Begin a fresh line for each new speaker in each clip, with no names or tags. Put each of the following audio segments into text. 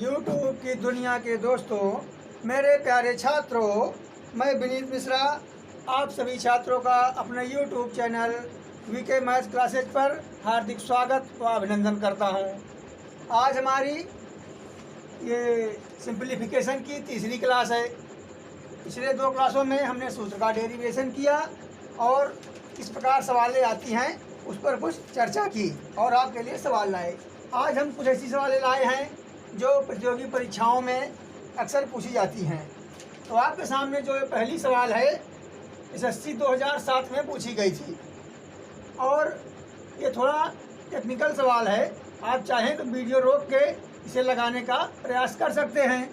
YouTube की दुनिया के दोस्तों, मेरे प्यारे छात्रों, मैं विनीत मिश्रा आप सभी छात्रों का अपने YouTube channel VK maths classes पर हार्दिक स्वागत व अभिनंदन करता हूं। आज हमारी ये सिंप्लीफिकेशन की तीसरी क्लास है। पिछले दो क्लासों में हमने सूत्र का डेरिवेशन किया और किस प्रकार सवालें आती हैं उस पर कुछ चर्चा की और आपके लिए सवाल लाए। आज हम कुछ ऐसी सवालें लाए हैं जो प्रतियोगी परीक्षाओं में अक्सर पूछी जाती हैं। तो आपके सामने जो पहली सवाल है एसएससी 2007 में पूछी गई थी और ये थोड़ा टेक्निकल सवाल है। आप चाहें तो वीडियो रोक के इसे लगाने का प्रयास कर सकते हैं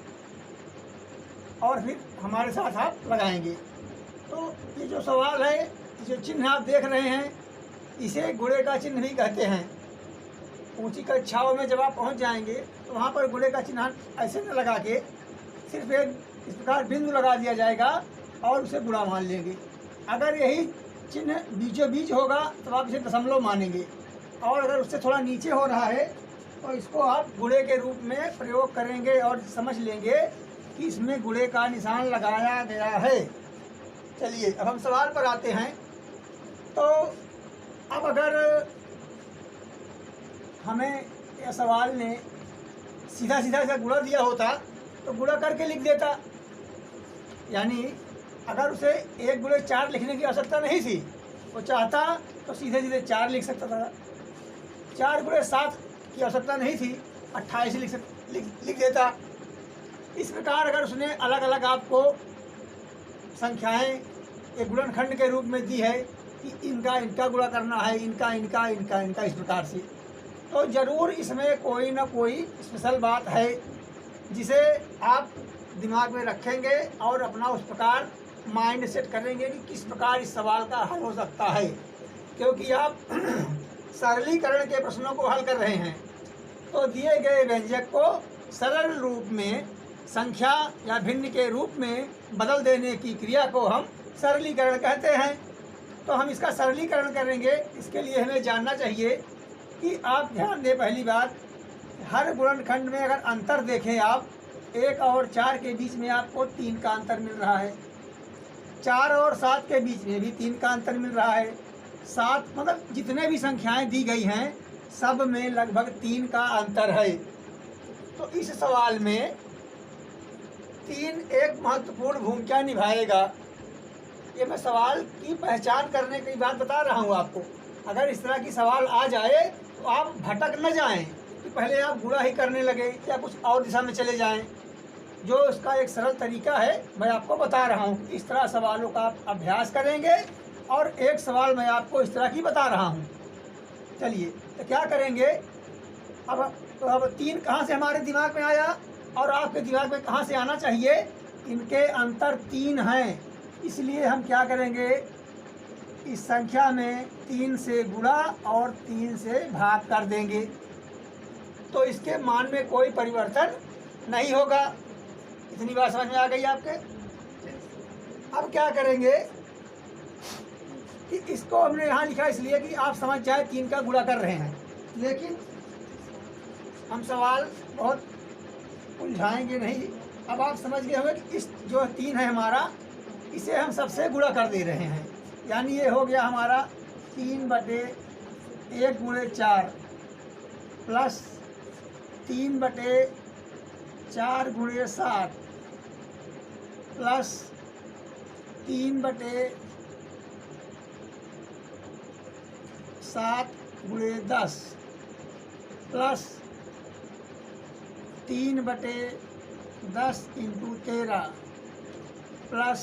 और फिर हमारे साथ आप लगाएंगे। तो ये जो सवाल है, जो चिन्ह आप देख रहे हैं, इसे गुणे का चिन्ह भी कहते हैं। ऊंची कक्षाओं में जब आप पहुंच जाएंगे तो वहाँ पर गुणे का चिन्ह ऐसे न लगा के सिर्फ एक इस प्रकार बिंदु लगा दिया जाएगा और उसे गुणा मान लेंगे। अगर यही चिन्ह बीचों बीच होगा तो आप इसे दशमलव मानेंगे और अगर उससे थोड़ा नीचे हो रहा है तो इसको आप गुणे के रूप में प्रयोग करेंगे और समझ लेंगे कि इसमें गुणे का निशान लगाया गया है। चलिए अब हम सवाल पर आते हैं। तो अब अगर हमें यह सवाल ने सीधा सीधा ऐसा गुणा दिया होता तो गुणा करके लिख देता, यानी अगर उसे 1 गुणे 4 लिखने की आवश्यकता नहीं थी, वो चाहता तो सीधे सीधे 4 लिख सकता था। 4 गुणे 7 की आवश्यकता नहीं थी, 28 लिख देता। इस प्रकार अगर उसने अलग अलग आपको संख्याएं एक गुणनखंड के रूप में दी है कि इनका गुणा करना है, इनका इस प्रकार से, तो ज़रूर इसमें कोई ना कोई स्पेशल बात है जिसे आप दिमाग में रखेंगे और अपना उस प्रकार माइंड सेट करेंगे कि किस प्रकार इस सवाल का हल हो सकता है, क्योंकि आप सरलीकरण के प्रश्नों को हल कर रहे हैं। तो दिए गए व्यंजक को सरल रूप में संख्या या भिन्न के रूप में बदल देने की क्रिया को हम सरलीकरण कहते हैं। तो हम इसका सरलीकरण करेंगे। इसके लिए हमें जानना चाहिए कि आप ध्यान दें, पहली बात, हर गुणनखंड में अगर अंतर देखें आप, 1 और 4 के बीच में आपको 3 का अंतर मिल रहा है, 4 और 7 के बीच में भी 3 का अंतर मिल रहा है, 7 मतलब जितने भी संख्याएं दी गई हैं सब में लगभग 3 का अंतर है। तो इस सवाल में 3 एक महत्वपूर्ण भूमिका निभाएगा। ये मैं सवाल की पहचान करने की बात बता रहा हूँ आपको। अगर इस तरह की सवाल आ जाए तो आप भटक न जाएं कि पहले आप गुणा ही करने लगे या कुछ और दिशा में चले जाएं। जो इसका एक सरल तरीका है मैं आपको बता रहा हूँ। इस तरह सवालों का आप अभ्यास करेंगे और एक सवाल मैं आपको इस तरह की बता रहा हूँ। चलिए तो क्या करेंगे अब 3 कहाँ से हमारे दिमाग में आया और आपके दिमाग में कहाँ से आना चाहिए? इनके अंतर 3 हैं, इसलिए हम क्या करेंगे, इस संख्या में 3 से गुणा और 3 से भाग कर देंगे तो इसके मान में कोई परिवर्तन नहीं होगा। इतनी बात समझ में आ गई आपके? अब क्या करेंगे कि इसको हमने यहाँ लिखा इसलिए कि आप समझ जाए 3 का गुणा कर रहे हैं, लेकिन हम सवाल बहुत उलझाएंगे नहीं। अब आप समझ गए होंगे कि इस जो 3 है हमारा, इसे हम सबसे गुणा कर दे रहे हैं, यानी ये हो गया हमारा 3/1 गुणे 4 प्लस 3/4 गुणे 7 प्लस 3/7 गुणे 10 प्लस 3/10 इंटू 13 प्लस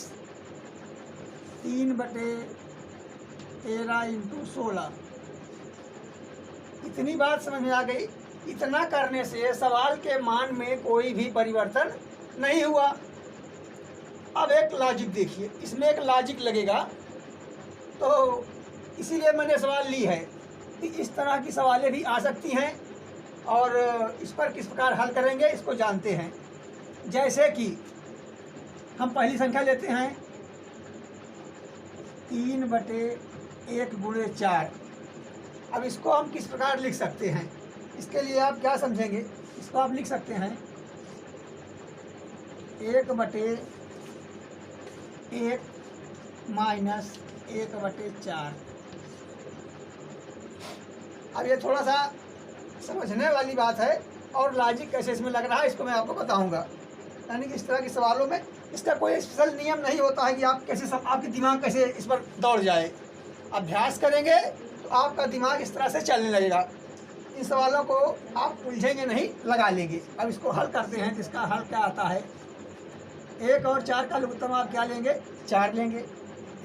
3/13 इंटू 16। इतनी बात समझ में आ गई। इतना करने से सवाल के मान में कोई भी परिवर्तन नहीं हुआ। अब एक लॉजिक देखिए, इसमें एक लॉजिक लगेगा, तो इसीलिए मैंने सवाल ली है कि इस तरह की सवालें भी आ सकती हैं और इस पर किस प्रकार हल करेंगे इसको जानते हैं। जैसे कि हम पहली संख्या लेते हैं 3/1 गुणे 4। अब इसको हम किस प्रकार लिख सकते हैं, इसके लिए आप क्या समझेंगे, इसको आप लिख सकते हैं 1/1 माइनस 1/4। अब ये थोड़ा सा समझने वाली बात है और लॉजिक कैसे इसमें लग रहा है इसको मैं आपको बताऊंगा। यानी कि इस तरह के सवालों में इसका कोई स्पेशल नियम नहीं होता है कि आप कैसे आपकी दिमाग कैसे इस पर दौड़ जाए। अभ्यास करेंगे तो आपका दिमाग इस तरह से चलने लगेगा। इन सवालों को आप उलझेंगे नहीं, लगा लेंगे। अब इसको हल करते हैं। इसका हल क्या आता है? 1 और 4 का लघुत्तम आप क्या लेंगे? 4 लेंगे।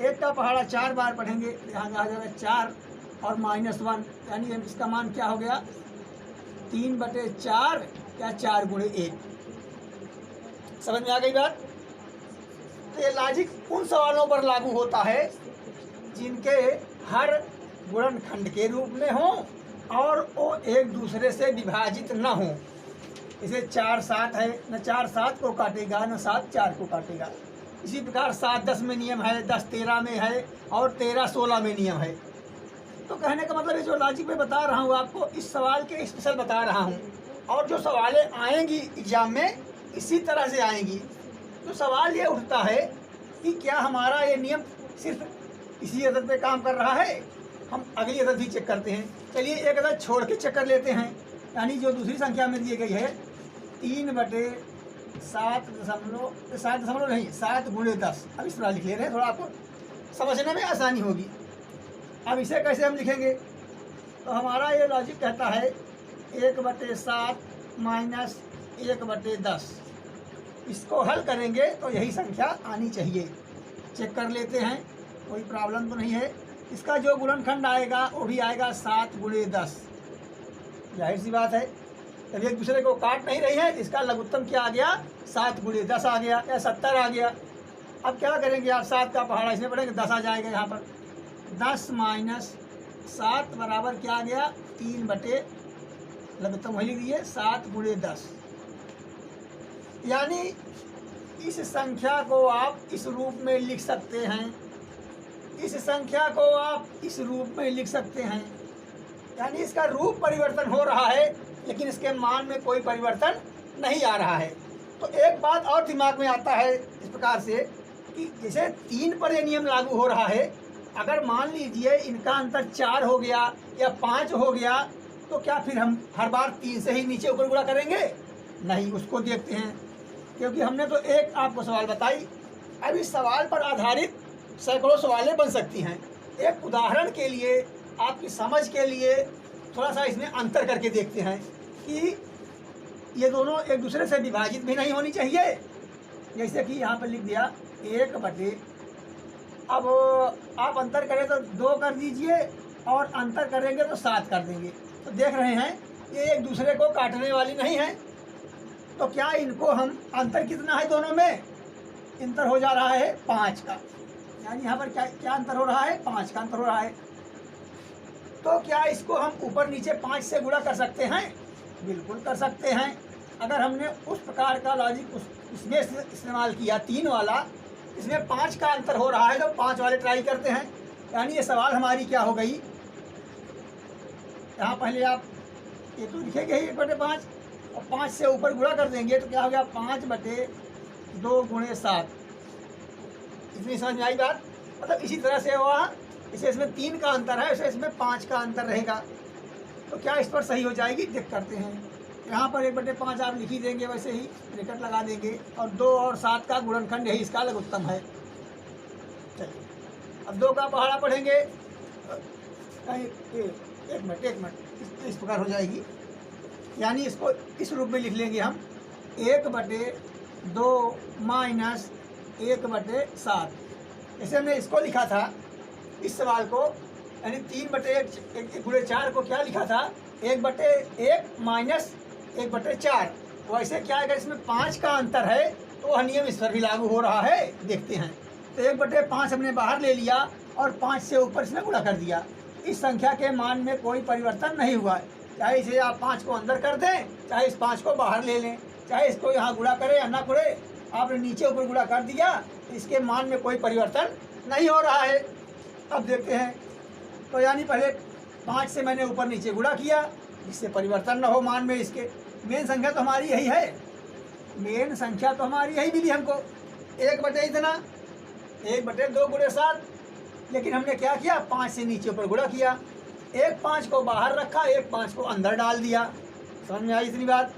1 का पहाड़ा 4 बार पढ़ेंगे, यहाँ आ जाएगा 4 और -1, यानी इसका मान क्या हो गया? 3/4 या 4 × 1। समझ में आ गई बात? तो ये लॉजिक उन सवालों पर लागू होता है जिनके हर गुणनखंड के रूप में हो और वो एक दूसरे से विभाजित न हो। इसे 4 7 है, न 4 7 को काटेगा न 7 4 को काटेगा। इसी प्रकार 7 10 में नियम है, 10 13 में है और 13 16 में नियम है। तो कहने का मतलब ये जो लॉजिक में बता रहा हूँ आपको, इस सवाल के स्पेशल बता रहा हूँ। और जो सवालें आएंगी एग्जाम में इसी तरह से आएंगी। तो सवाल ये उठता है कि क्या हमारा ये नियम सिर्फ इसी अदद पे काम कर रहा है? हम अगली अदद भी चेक करते हैं। चलिए एक अदद छोड़ के चेक कर लेते हैं। यानी जो दूसरी संख्या में दी गई है 3/7 × 10। अब इस तरह लिख ले रहे हैं, थोड़ा आपको समझने में आसानी होगी। अब इसे कैसे हम लिखेंगे? तो हमारा ये लॉजिक कहता है 1/7 माइनस 1/10। इसको हल करेंगे तो यही संख्या आनी चाहिए। चेक कर लेते हैं, कोई प्रॉब्लम तो नहीं है। इसका जो गुणनखंड आएगा वो भी आएगा 7 × 10। जाहिर सी बात है, जब एक दूसरे को काट नहीं रही है तो इसका लघुत्तम क्या आ गया? 7 × 10 आ गया या 70 आ गया। अब क्या करेंगे आप? 7 का पहाड़ा इसमें पढ़ेंगे, 10 आ जाएगा यहाँ पर। 10 माइनस 7 बराबर क्या आ गया? 3 लघुत्तम वही लिख दिए 7 × 10। यानी इस संख्या को आप इस रूप में लिख सकते हैं, इस संख्या को आप इस रूप में लिख सकते हैं। यानी इसका रूप परिवर्तन हो रहा है लेकिन इसके मान में कोई परिवर्तन नहीं आ रहा है। तो एक बात और दिमाग में आता है इस प्रकार से कि जैसे 3 पर यह नियम लागू हो रहा है, अगर मान लीजिए इनका अंतर 4 हो गया या 5 हो गया तो क्या फिर हम हर बार 3 से ही नीचे ऊपर गुणा करेंगे? नहीं, उसको देखते हैं। क्योंकि हमने तो एक आपको सवाल बताई। अब इस सवाल पर आधारित सैकड़ों सवालें बन सकती हैं। एक उदाहरण के लिए, आपकी समझ के लिए थोड़ा सा इसमें अंतर करके देखते हैं कि ये दोनों एक दूसरे से विभाजित भी नहीं होनी चाहिए। जैसे कि यहाँ पर लिख दिया 1/, अब आप अंतर करें तो 2 कर दीजिए और अंतर करेंगे तो 7 कर देंगे। तो देख रहे हैं ये एक दूसरे को काटने वाली नहीं है। तो क्या इनको हम, अंतर कितना है दोनों में? अंतर हो जा रहा है 5 का। यानी यहाँ पर क्या अंतर हो रहा है? 5 का अंतर हो रहा है। तो क्या इसको हम ऊपर नीचे 5 से गुणा कर सकते हैं? बिल्कुल कर सकते हैं। अगर हमने उस प्रकार का लॉजिक उसमें इस्तेमाल किया 3 वाला, इसमें 5 का अंतर हो रहा है तो 5 वाले ट्राई करते हैं। यानी ये सवाल हमारी क्या हो गई? यहाँ पहले आप ये तो लिखेंगे ही 1/5 और 5 से ऊपर गुणा कर देंगे तो क्या हो गया? 5/2 × 7। इतनी समझ में आई बात? मतलब इसी तरह से हुआ, इसे इसमें 3 का अंतर है, इसे इसमें 5 का अंतर रहेगा। तो क्या इस पर सही हो जाएगी? देख करते हैं। यहाँ पर 1/5 आप लिख ही देंगे, वैसे ही ब्रैकेट लगा देंगे और 2 और 7 का गुणनखंड यही इसका लघुत्तम है। चलिए अब 2 का पहाड़ा पढ़ेंगे, एक मिनट इस प्रकार हो जाएगी। यानी इसको इस रूप में लिख लेंगे हम 1/2 माइनस 1/7। जैसे हमने इसको लिखा था इस सवाल को, यानी 3/1 × 4 को क्या लिखा था? 1/1 माइनस 1/4। वैसे क्या अगर इसमें 5 का अंतर है तो वह नियम इस पर भी लागू हो रहा है। देखते हैं। तो 1/5 हमने बाहर ले लिया और 5 से ऊपर इसमें गुणा कर दिया। इस संख्या के मान में कोई परिवर्तन नहीं हुआ है। चाहे इसे आप 5 को अंदर कर दें, चाहे इस 5 को बाहर ले लें, चाहे इसको यहाँ गुणा करें या ना करें, आपने नीचे ऊपर गुणा कर दिया तो इसके मान में कोई परिवर्तन नहीं हो रहा है। अब देखते हैं। तो यानी पहले 5 से मैंने ऊपर नीचे गुणा किया जिससे परिवर्तन न हो मान में। इसके मेन संख्या तो हमारी यही है। मेन संख्या तो हमारी यही मिली हमको, 1 बटे इतना, 1 बटे 2 गुणे 7। लेकिन हमने क्या किया, 5 से नीचे ऊपर गुणा किया, 1 5 को बाहर रखा, 1 5 को अंदर डाल दिया। समझ में आई इतनी बात।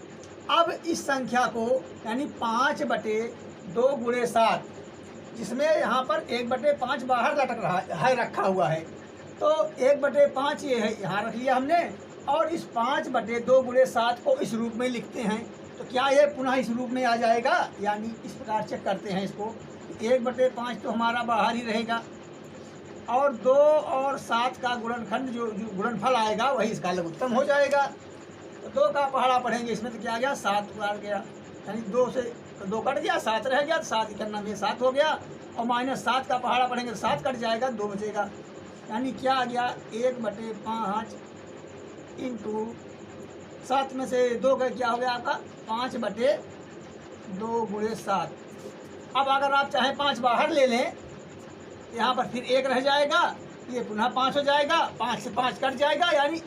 अब इस संख्या को यानी 5 बटे 2 गुणे 7, जिसमें यहाँ पर 1 बटे 5 बाहर लटक रहा है, रखा हुआ है, तो 1 बटे 5 ये है, यहाँ रख लिया हमने। और इस 5 बटे 2 गुणे 7 को इस रूप में लिखते हैं, तो क्या ये पुनः इस रूप में आ जाएगा? यानी इस प्रकार चेक करते हैं इसको, 1 बटे 5 तो हमारा बाहर ही रहेगा, और 2 और 7 का गुणनखंड जो गुणनफल आएगा वही इसका लघुत्तम हो जाएगा। तो 2 का पहाड़ा पढ़ेंगे, इसमें तो क्या गया, 7 बार गया, यानी 2 से 2 कट गया, 7 रह गया, तो 7 इकन्ना में 7 हो गया, और -7 का पहाड़ा पढ़ेंगे तो 7 कट जाएगा, 2 बचेगा। यानी क्या आ गया, 1 बटे 5 इंटू 7 में से 2 का क्या हो गया आपका, 5 बटे 2 गुणे 7। अब अगर आप चाहें 5 बाहर ले लें, यहाँ पर फिर 1 रह जाएगा, ये पुनः 5 हो जाएगा, 5 से 5 कट जाएगा, यानी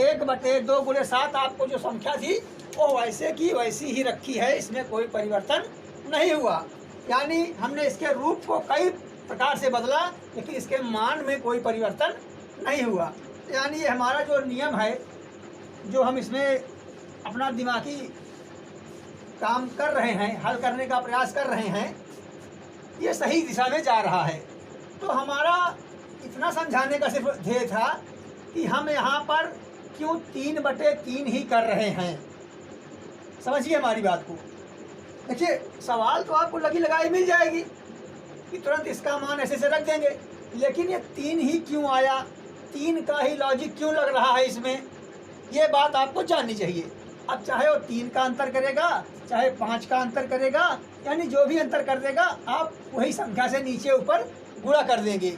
1 बटे 2 गुणे 7 आपको जो संख्या थी वो वैसे की वैसी ही रखी है, इसमें कोई परिवर्तन नहीं हुआ। यानी हमने इसके रूप को कई प्रकार से बदला, लेकिन इसके मान में कोई परिवर्तन नहीं हुआ। यानी ये हमारा जो नियम है, जो हम इसमें अपना दिमागी काम कर रहे हैं, हल करने का प्रयास कर रहे हैं, ये सही दिशा में जा रहा है। तो हमारा इतना समझाने का सिर्फ ध्येय था कि हम यहाँ पर क्यों 3 बटे 3 ही कर रहे हैं। समझिए हमारी बात को। देखिए, सवाल तो आपको लगी लगाई मिल जाएगी कि तुरंत इसका मान ऐसे से रख देंगे, लेकिन ये 3 ही क्यों आया, 3 का ही लॉजिक क्यों लग रहा है इसमें, ये बात आपको जाननी चाहिए। अब चाहे वो 3 का अंतर करेगा, चाहे 5 का अंतर करेगा, यानी जो भी अंतर कर देगा, आप वही संख्या से नीचे ऊपर गुणा कर देंगे।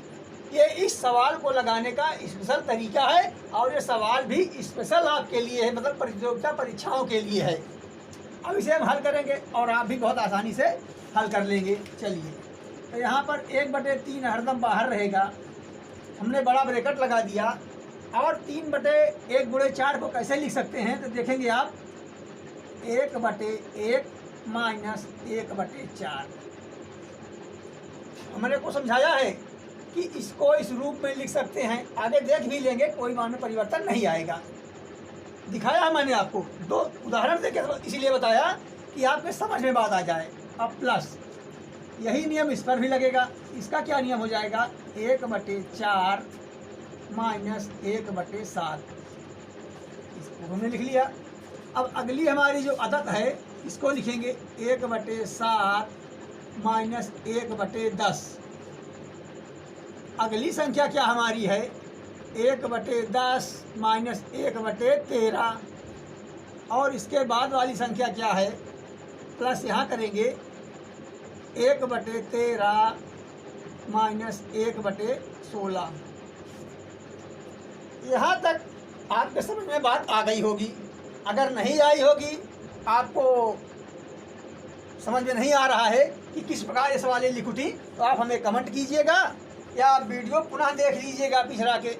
ये इस सवाल को लगाने का स्पेशल तरीका है, और ये सवाल भी स्पेशल आपके लिए है, मतलब प्रतियोगिता परीक्षाओं के लिए है। अब इसे हम हल करेंगे और आप भी बहुत आसानी से हल कर लेंगे। चलिए, तो यहाँ पर 1 बटे 3 हरदम बाहर रहेगा, हमने बड़ा ब्रैकेट लगा दिया। और 3 बटे 1 गुणे 4 को कैसे लिख सकते हैं, तो देखेंगे आप, 1 बटे 1 माइनस 1 बटे 4। हमने को समझाया है कि इसको इस रूप में लिख सकते हैं, आगे देख भी लेंगे, कोई मान में परिवर्तन नहीं आएगा। दिखाया है मैंने आपको, 2 उदाहरण देके इसीलिए बताया कि आपके समझ में बात आ जाए। अब प्लस यही नियम इस पर भी लगेगा। इसका क्या नियम हो जाएगा, 1 बटे 4 माइनस 1 बटे 7, इसको हमने लिख लिया। अब अगली हमारी जो आदत है, इसको लिखेंगे 1 बटे 7 माइनस 1 बटे 10। अगली संख्या क्या हमारी है, 1 बटे 10 माइनस 1 बटे 13। और इसके बाद वाली संख्या क्या है, प्लस यहाँ करेंगे 1 बटे 13 माइनस 1 बटे 16। यहाँ तक आपके समझ में बात आ गई होगी। अगर नहीं आई होगी, आपको समझ में नहीं आ रहा है कि किस प्रकार ये सवाल लिख उठी, तो आप हमें कमेंट कीजिएगा या आप वीडियो पुनः देख लीजिएगा पिछड़ा के,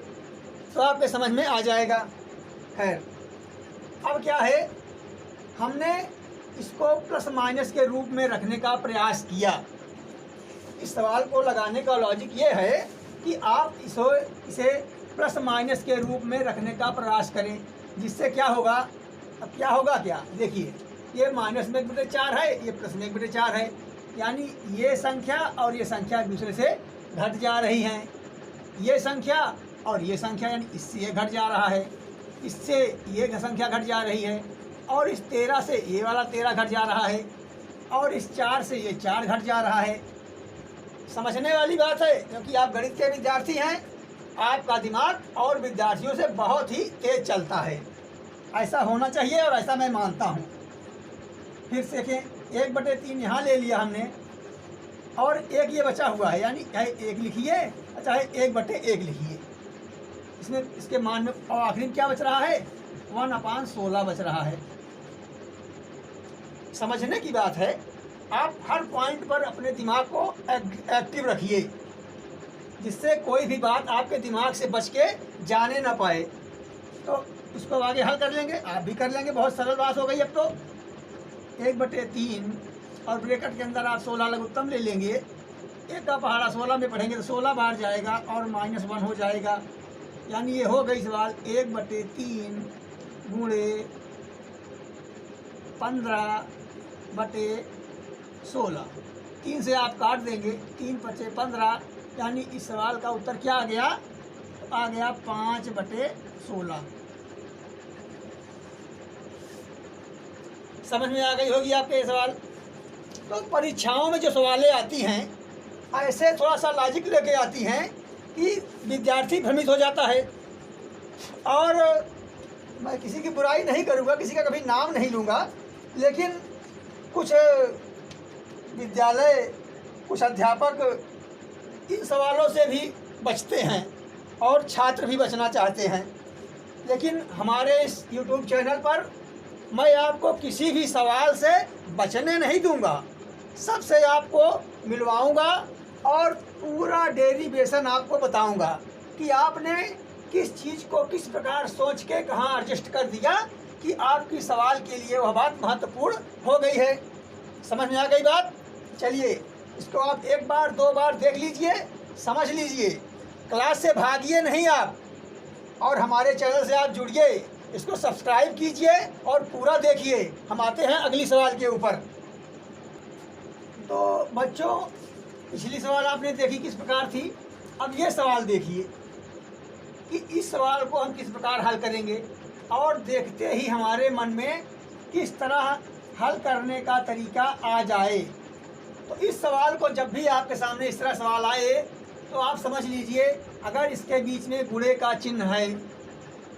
तो आपके समझ में आ जाएगा। खैर, अब क्या है, हमने इसको प्लस माइनस के रूप में रखने का प्रयास किया। इस सवाल को लगाने का लॉजिक ये है कि आप इसे प्लस माइनस के रूप में रखने का प्रयास करें, जिससे क्या होगा, अब क्या होगा, क्या देखिए, ये माइनस में 1 बटे 4 है, ये प्लस में 1 बटे 4 है, यानी ये संख्या और ये संख्या एक दूसरे से घट जा रही हैं। ये संख्या और ये संख्या, यानी इससे ये घट जा रहा है, इससे ये संख्या घट जा रही है, और इस 13 से ये वाला 13 घट जा रहा है, और इस 4 से ये 4 घट जा रहा है। समझने वाली बात है, क्योंकि आप गणित के विद्यार्थी हैं, आपका दिमाग और विद्यार्थियों से बहुत ही तेज चलता है। ऐसा होना चाहिए और ऐसा मैं मानता हूँ। फिर से देखें, 1 बटे 3 यहाँ ले लिया हमने, और 1 ये बचा हुआ है, यानी चाहे 1 लिखिए चाहे 1 बटे 1 लिखिए, इसमें इसके मान में और आखिरी क्या बच रहा है, 1/16 बच रहा है। समझने की बात है, आप हर पॉइंट पर अपने दिमाग को एक्टिव रखिए, जिससे कोई भी बात आपके दिमाग से बच के जाने ना पाए। तो इसको आगे हल कर लेंगे, आप भी कर लेंगे, बहुत सरल बात हो गई अब तो। 1/3 और ब्रैकेट के अंदर आप 16 लघुत्तम ले लेंगे। 1 का पहाड़ा 16 में पढ़ेंगे तो 16 बाहर जाएगा और -1 हो जाएगा। यानी ये हो गई सवाल 1/3 गुणे 15/16। 3 से आप काट देंगे, 3 × 15, यानी इस सवाल का उत्तर क्या आ गया? आ गया 5/16। समझ में आ गई होगी आपके ये सवाल। तो परीक्षाओं में जो सवालें आती हैं ऐसे थोड़ा सा लॉजिक लेके आती हैं कि विद्यार्थी भ्रमित हो जाता है। और मैं किसी की बुराई नहीं करूँगा, किसी का कभी नाम नहीं लूँगा, लेकिन कुछ विद्यालय, कुछ अध्यापक इन सवालों से भी बचते हैं और छात्र भी बचना चाहते हैं। लेकिन हमारे इस YouTube चैनल पर मैं आपको किसी भी सवाल से बचने नहीं दूंगा, सबसे आपको मिलवाऊंगा और पूरा डेरिवेशन आपको बताऊंगा कि आपने किस चीज़ को किस प्रकार सोच के कहाँ एडजस्ट कर दिया कि आपकी सवाल के लिए वह बात महत्वपूर्ण हो गई है। समझ में आ गई बात? चलिए इसको आप 1 बार 2 बार देख लीजिए, समझ लीजिए, क्लास से भागिए नहीं आप, और हमारे चैनल से आप जुड़िए, इसको सब्सक्राइब कीजिए और पूरा देखिए। हम आते हैं अगली सवाल के ऊपर। तो बच्चों, पिछली सवाल आपने देखी किस प्रकार थी। अब ये सवाल देखिए कि इस सवाल को हम किस प्रकार हल करेंगे, और देखते ही हमारे मन में किस तरह हल करने का तरीका आ जाए। तो इस सवाल को जब भी आपके सामने इस तरह सवाल आए तो आप समझ लीजिए, अगर इसके बीच में गुणे का चिन्ह है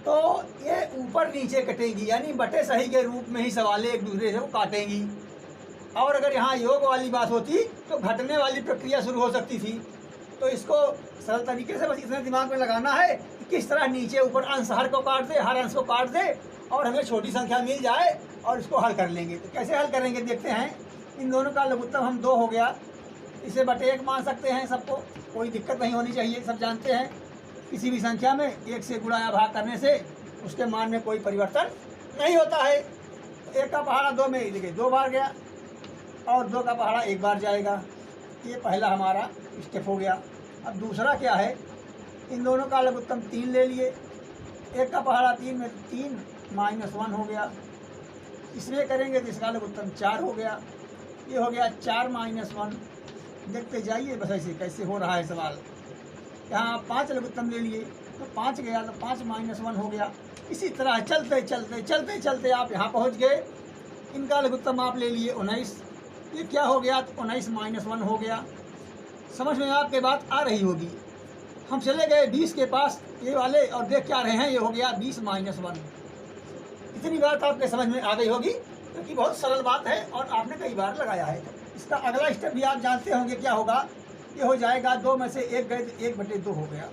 तो ये ऊपर नीचे कटेंगी, यानी बटे सही के रूप में ही सवालें एक दूसरे से काटेंगी। और अगर यहाँ योग वाली बात होती तो घटने वाली प्रक्रिया शुरू हो सकती थी। तो इसको सरल तरीके से बस इतना दिमाग में लगाना है कि किस तरह नीचे ऊपर अंश हर को काट दे, हर अंश को काट दे और हमें छोटी संख्या मिल जाए और इसको हल कर लेंगे। तो कैसे हल करेंगे देखते हैं। इन दोनों का लघुत्तम हम 2 हो गया, इसे बटे 1 मान सकते हैं, सबको कोई दिक्कत नहीं होनी चाहिए। सब जानते हैं किसी भी संख्या में 1 से गुणा या भाग करने से उसके मान में कोई परिवर्तन नहीं होता है। 1 का पहाड़ा 2 में देखिए 2 बार गया और 2 का पहाड़ा 1 बार जाएगा। ये पहला हमारा स्टेप हो गया। अब दूसरा क्या है, इन दोनों का लघुत्तम 3 ले लिए। 1 का पहाड़ा 3 में 3 -1 हो गया। इसमें करेंगे तो इसका लघुत्तम 4 हो गया। ये हो गया 4 -1। देखते जाइए बस ऐसे कैसे हो रहा है सवाल। यहाँ आप 5 लघुत्तम ले लिए तो 5 गया तो 5 -1 हो गया। इसी तरह चलते चलते चलते चलते आप यहाँ पहुँच गए। इनका लघुत्तम आप ले लिए 19। ये क्या हो गया तो 19 -1 हो गया। समझ में आपके बात आ रही होगी। हम चले गए 20 के पास, ये वाले, और देख क्या रहे हैं, ये हो गया 20 -1। इतनी बात आपके समझ में आ गई होगी क्योंकि बहुत सरल बात है और आपने कई बार लगाया है। तो इसका अगला स्टेप भी आप जानते होंगे क्या होगा। ये हो जाएगा 2 में से 1 गए तो 1/2 हो गया।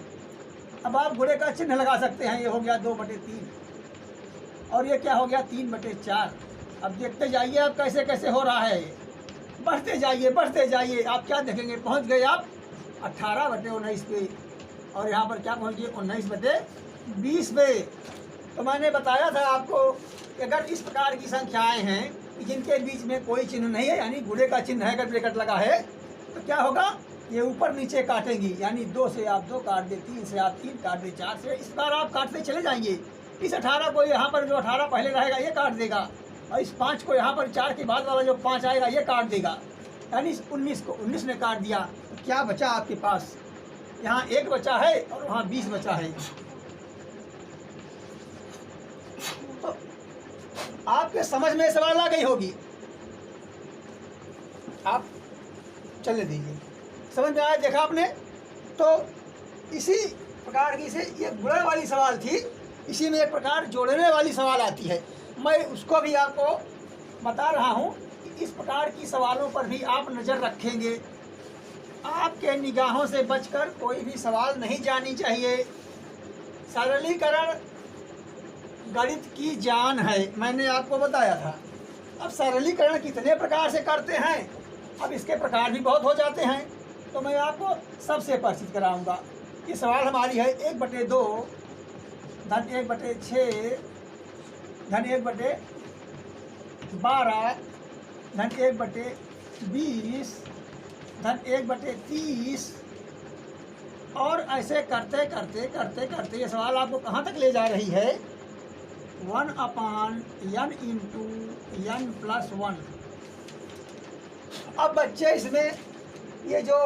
अब आप गुणे का चिन्ह लगा सकते हैं। ये हो गया 2/3 और ये क्या हो गया 3/4। अब देखते जाइए आप कैसे कैसे हो रहा है। बढ़ते जाइए बढ़ते जाइए, आप क्या देखेंगे, पहुंच गए आप 18/19 पे, और यहाँ पर क्या पहुंच गए 19/20 पे। तो मैंने बताया था आपको कि अगर इस प्रकार की संख्याएं हैं जिनके बीच में कोई चिन्ह नहीं है, यानी गुणे का चिन्ह है, अगर ब्रैकेट लगा है तो क्या होगा, ये ऊपर नीचे काटेंगी। यानी 2 से आप 2 काट दे, 3 से आप 3 काट दे, 4 से इस बार आप काटते चले जाएंगे। इस 18 को यहाँ पर जो 18 पहले रहेगा ये काट देगा, और इस 5 को यहाँ पर 4 के बाद वाला जो 5 आएगा ये काट देगा। यानी इस 19 को 19 ने काट दिया। तो क्या बचा आपके पास, यहाँ 1 बचा है और वहाँ 20 बचा है। तो आपके समझ में सवाल आ गई होगी। आप चलने दीजिए, समझ में आया, देखा आपने। तो इसी प्रकार की से ये गुणा वाली सवाल थी, इसी में एक प्रकार जोड़ने वाली सवाल आती है। मैं उसको भी आपको बता रहा हूँ कि इस प्रकार की सवालों पर भी आप नज़र रखेंगे। आपके निगाहों से बचकर कोई भी सवाल नहीं जानी चाहिए। सरलीकरण गणित की जान है, मैंने आपको बताया था। अब सरलीकरण कितने प्रकार से करते हैं, अब इसके प्रकार भी बहुत हो जाते हैं, तो मैं आपको सबसे परिचित कराऊंगा। ये सवाल हमारी है 1/2 धन 1/6 धन 1/12 धन 1/20 धन 1/30 और ऐसे करते करते करते करते ये सवाल आपको कहाँ तक ले जा रही है? 1/n into n+1। अब बच्चे इसमें ये जो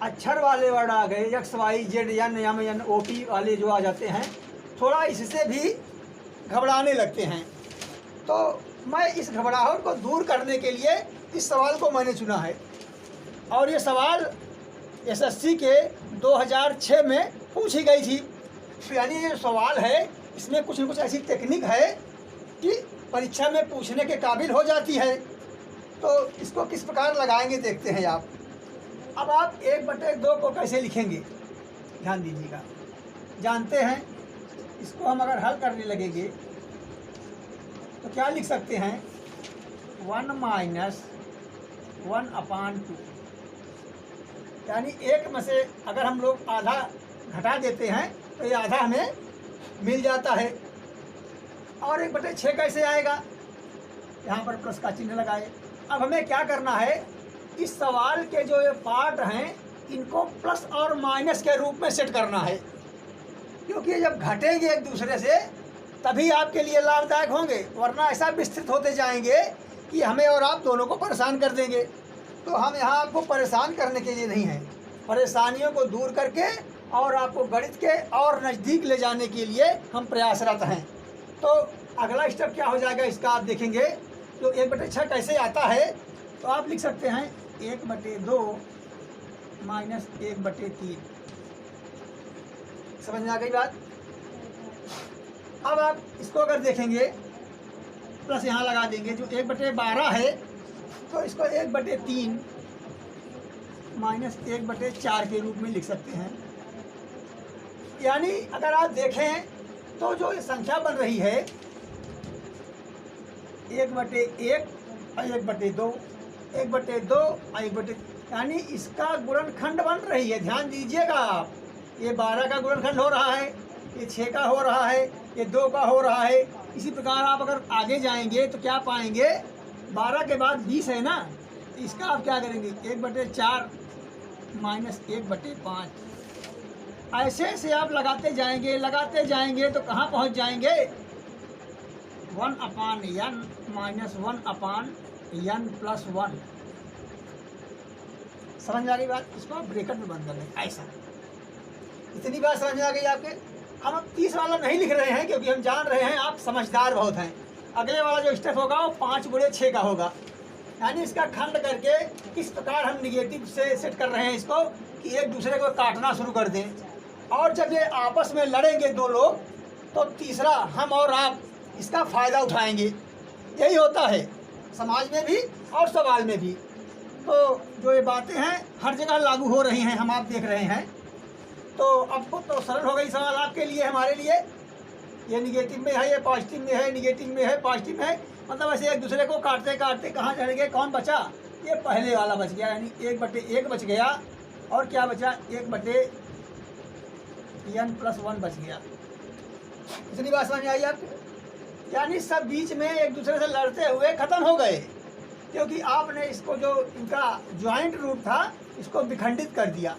अक्षर वाले वर्ड आ गए, X Y Z N M N O P वाले जो आ जाते हैं, थोड़ा इससे भी घबराने लगते हैं। तो मैं इस घबराहट को दूर करने के लिए इस सवाल को मैंने चुना है। और ये सवाल एसएससी के 2006 में पूछी गई थी। यानी ये सवाल है, इसमें कुछ न कुछ ऐसी टेक्निक है कि परीक्षा में पूछने के काबिल हो जाती है। तो इसको किस प्रकार लगाएंगे देखते हैं आप। अब आप 1/2 को कैसे लिखेंगे ध्यान दीजिएगा। जानते हैं, इसको हम अगर हल करने लगेंगे तो क्या लिख सकते हैं? 1 - 1/2। यानी 1 में से अगर हम लोग आधा घटा देते हैं तो ये आधा हमें मिल जाता है। और 1/6 कैसे आएगा? यहाँ पर प्लस का चिन्ह लगाए। अब हमें क्या करना है, इस सवाल के जो ये पार्ट हैं इनको प्लस और माइनस के रूप में सेट करना है, क्योंकि जब घटेंगे एक दूसरे से तभी आपके लिए लाभदायक होंगे, वरना ऐसा विस्तृत होते जाएंगे कि हमें और आप दोनों को परेशान कर देंगे। तो हम यहाँ आपको परेशान करने के लिए नहीं हैं, परेशानियों को दूर करके और आपको गणित के और नज़दीक ले जाने के लिए हम प्रयासरत हैं। तो अगला स्टेप क्या हो जाएगा इसका आप देखेंगे। तो 1/6 कैसे आता है, तो आप लिख सकते हैं 1/2 माइनस 1/3। समझ में आ गई बात? अब आप इसको अगर देखेंगे, प्लस यहाँ लगा देंगे, जो 1/12 है तो इसको 1/3 माइनस 1/4 के रूप में लिख सकते हैं। यानी अगर आप देखें तो जो ये संख्या बन रही है 1/1 और 1/2, 1/2 और 1/, यानी इसका गुणनखंड बन रही है। ध्यान दीजिएगा आप, ये 12 का गुणनखंड हो रहा है, ये 6 का हो रहा है, ये 2 का हो रहा है। इसी प्रकार आप अगर आगे जाएंगे तो क्या पाएंगे, 12 के बाद 20 है ना, तो इसका आप क्या करेंगे 1/4 माइनस 1/5। ऐसे ऐसे आप लगाते जाएंगे तो कहाँ पहुँच जाएंगे? 1/n minus 1/n+1। समझ आ गई बात? इसको आप ब्रैकेट में बंद कर लें ऐसा। इतनी बात समझ में आ गई आपके? हम अब 30 वाला नहीं लिख रहे हैं क्योंकि हम जान रहे हैं आप समझदार बहुत हैं। अगले वाला जो स्टेप होगा वो 5 × 6 का होगा। यानी इसका खंड करके किस प्रकार हम निगेटिव से सेट कर रहे हैं इसको कि एक दूसरे को काटना शुरू कर दें, और जब ये आपस में लड़ेंगे दो लोग तो तीसरा हम और आप इसका फ़ायदा उठाएंगे। यही होता है समाज में भी और सवाल में भी। तो जो ये बातें हैं हर जगह लागू हो रही हैं, हम आप देख रहे हैं। तो अब तो सरल हो गई सवाल आपके लिए, हमारे लिए। ये निगेटिव में है, ये पॉजिटिव में है, निगेटिव में है, पॉजिटिव में है, मतलब ऐसे एक दूसरे को काटते काटते कहाँ चढ़ गए, कौन बचा? ये पहले वाला बच गया, यानी 1/1 बच गया। और क्या बचा? 1/n+1 बच गया। इतनी बात समझ में आई आपको? यानी सब बीच में एक दूसरे से लड़ते हुए ख़त्म हो गए, क्योंकि आपने इसको जो इनका ज्वाइंट रूट था इसको विखंडित कर दिया।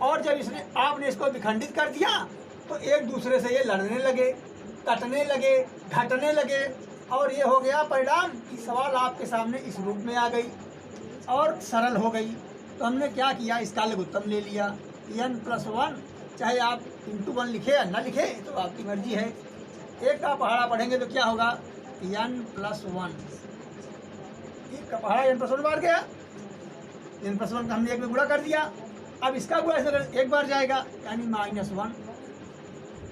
और जब आपने इसको विखंडित कर दिया तो एक दूसरे से ये लड़ने लगे, कटने लगे, घटने लगे, और ये हो गया परिणाम कि सवाल आपके सामने इस रूप में आ गई और सरल हो गई। तो हमने क्या किया, इसका लघुत्तम ले लिया n+1, चाहे आप × 1 लिखे या ना लिखे तो आपकी मर्जी है। एक का पहाड़ा पढ़ेंगे तो क्या होगा, n+1। एक का पहाड़ा n+1 बार गया, n+1 का हमने 1 में गुणा कर दिया। अब इसका गुणा एक बार जाएगा, यानी -1।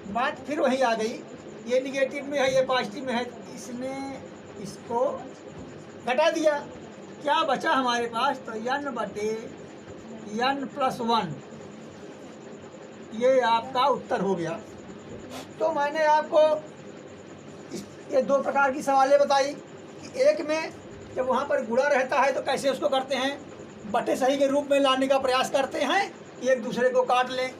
बात फिर वही आ गई, ये निगेटिव में है, ये पॉजिटिव में है, इसने इसको घटा दिया। क्या बचा हमारे पास? तो n/n+1, ये आपका उत्तर हो गया। तो मैंने आपको ये 2 प्रकार की सवालें बताई कि एक में जब वहाँ पर गुणा रहता है तो कैसे उसको करते हैं, बटे सही के रूप में लाने का प्रयास करते हैं कि एक दूसरे को काट लें,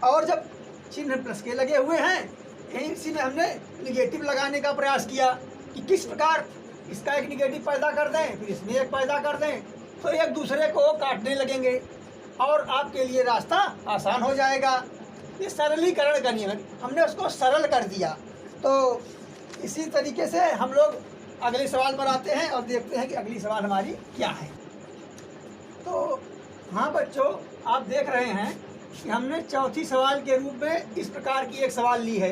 और जब चिन्ह प्लस के लगे हुए हैं यहीं इसी में हमने निगेटिव लगाने का प्रयास किया कि किस प्रकार इसका एक निगेटिव पैदा कर दें, फिर इसमें एक पैदा कर दें, तो एक दूसरे को काटने लगेंगे और आपके लिए रास्ता आसान हो जाएगा। ये सरलीकरण का नियम है, हमने उसको सरल कर दिया। तो इसी तरीके से हम लोग अगले सवाल पर आते हैं और देखते हैं कि अगली सवाल हमारी क्या है। तो हाँ बच्चों, आप देख रहे हैं कि हमने चौथी सवाल के रूप में इस प्रकार की एक सवाल ली है।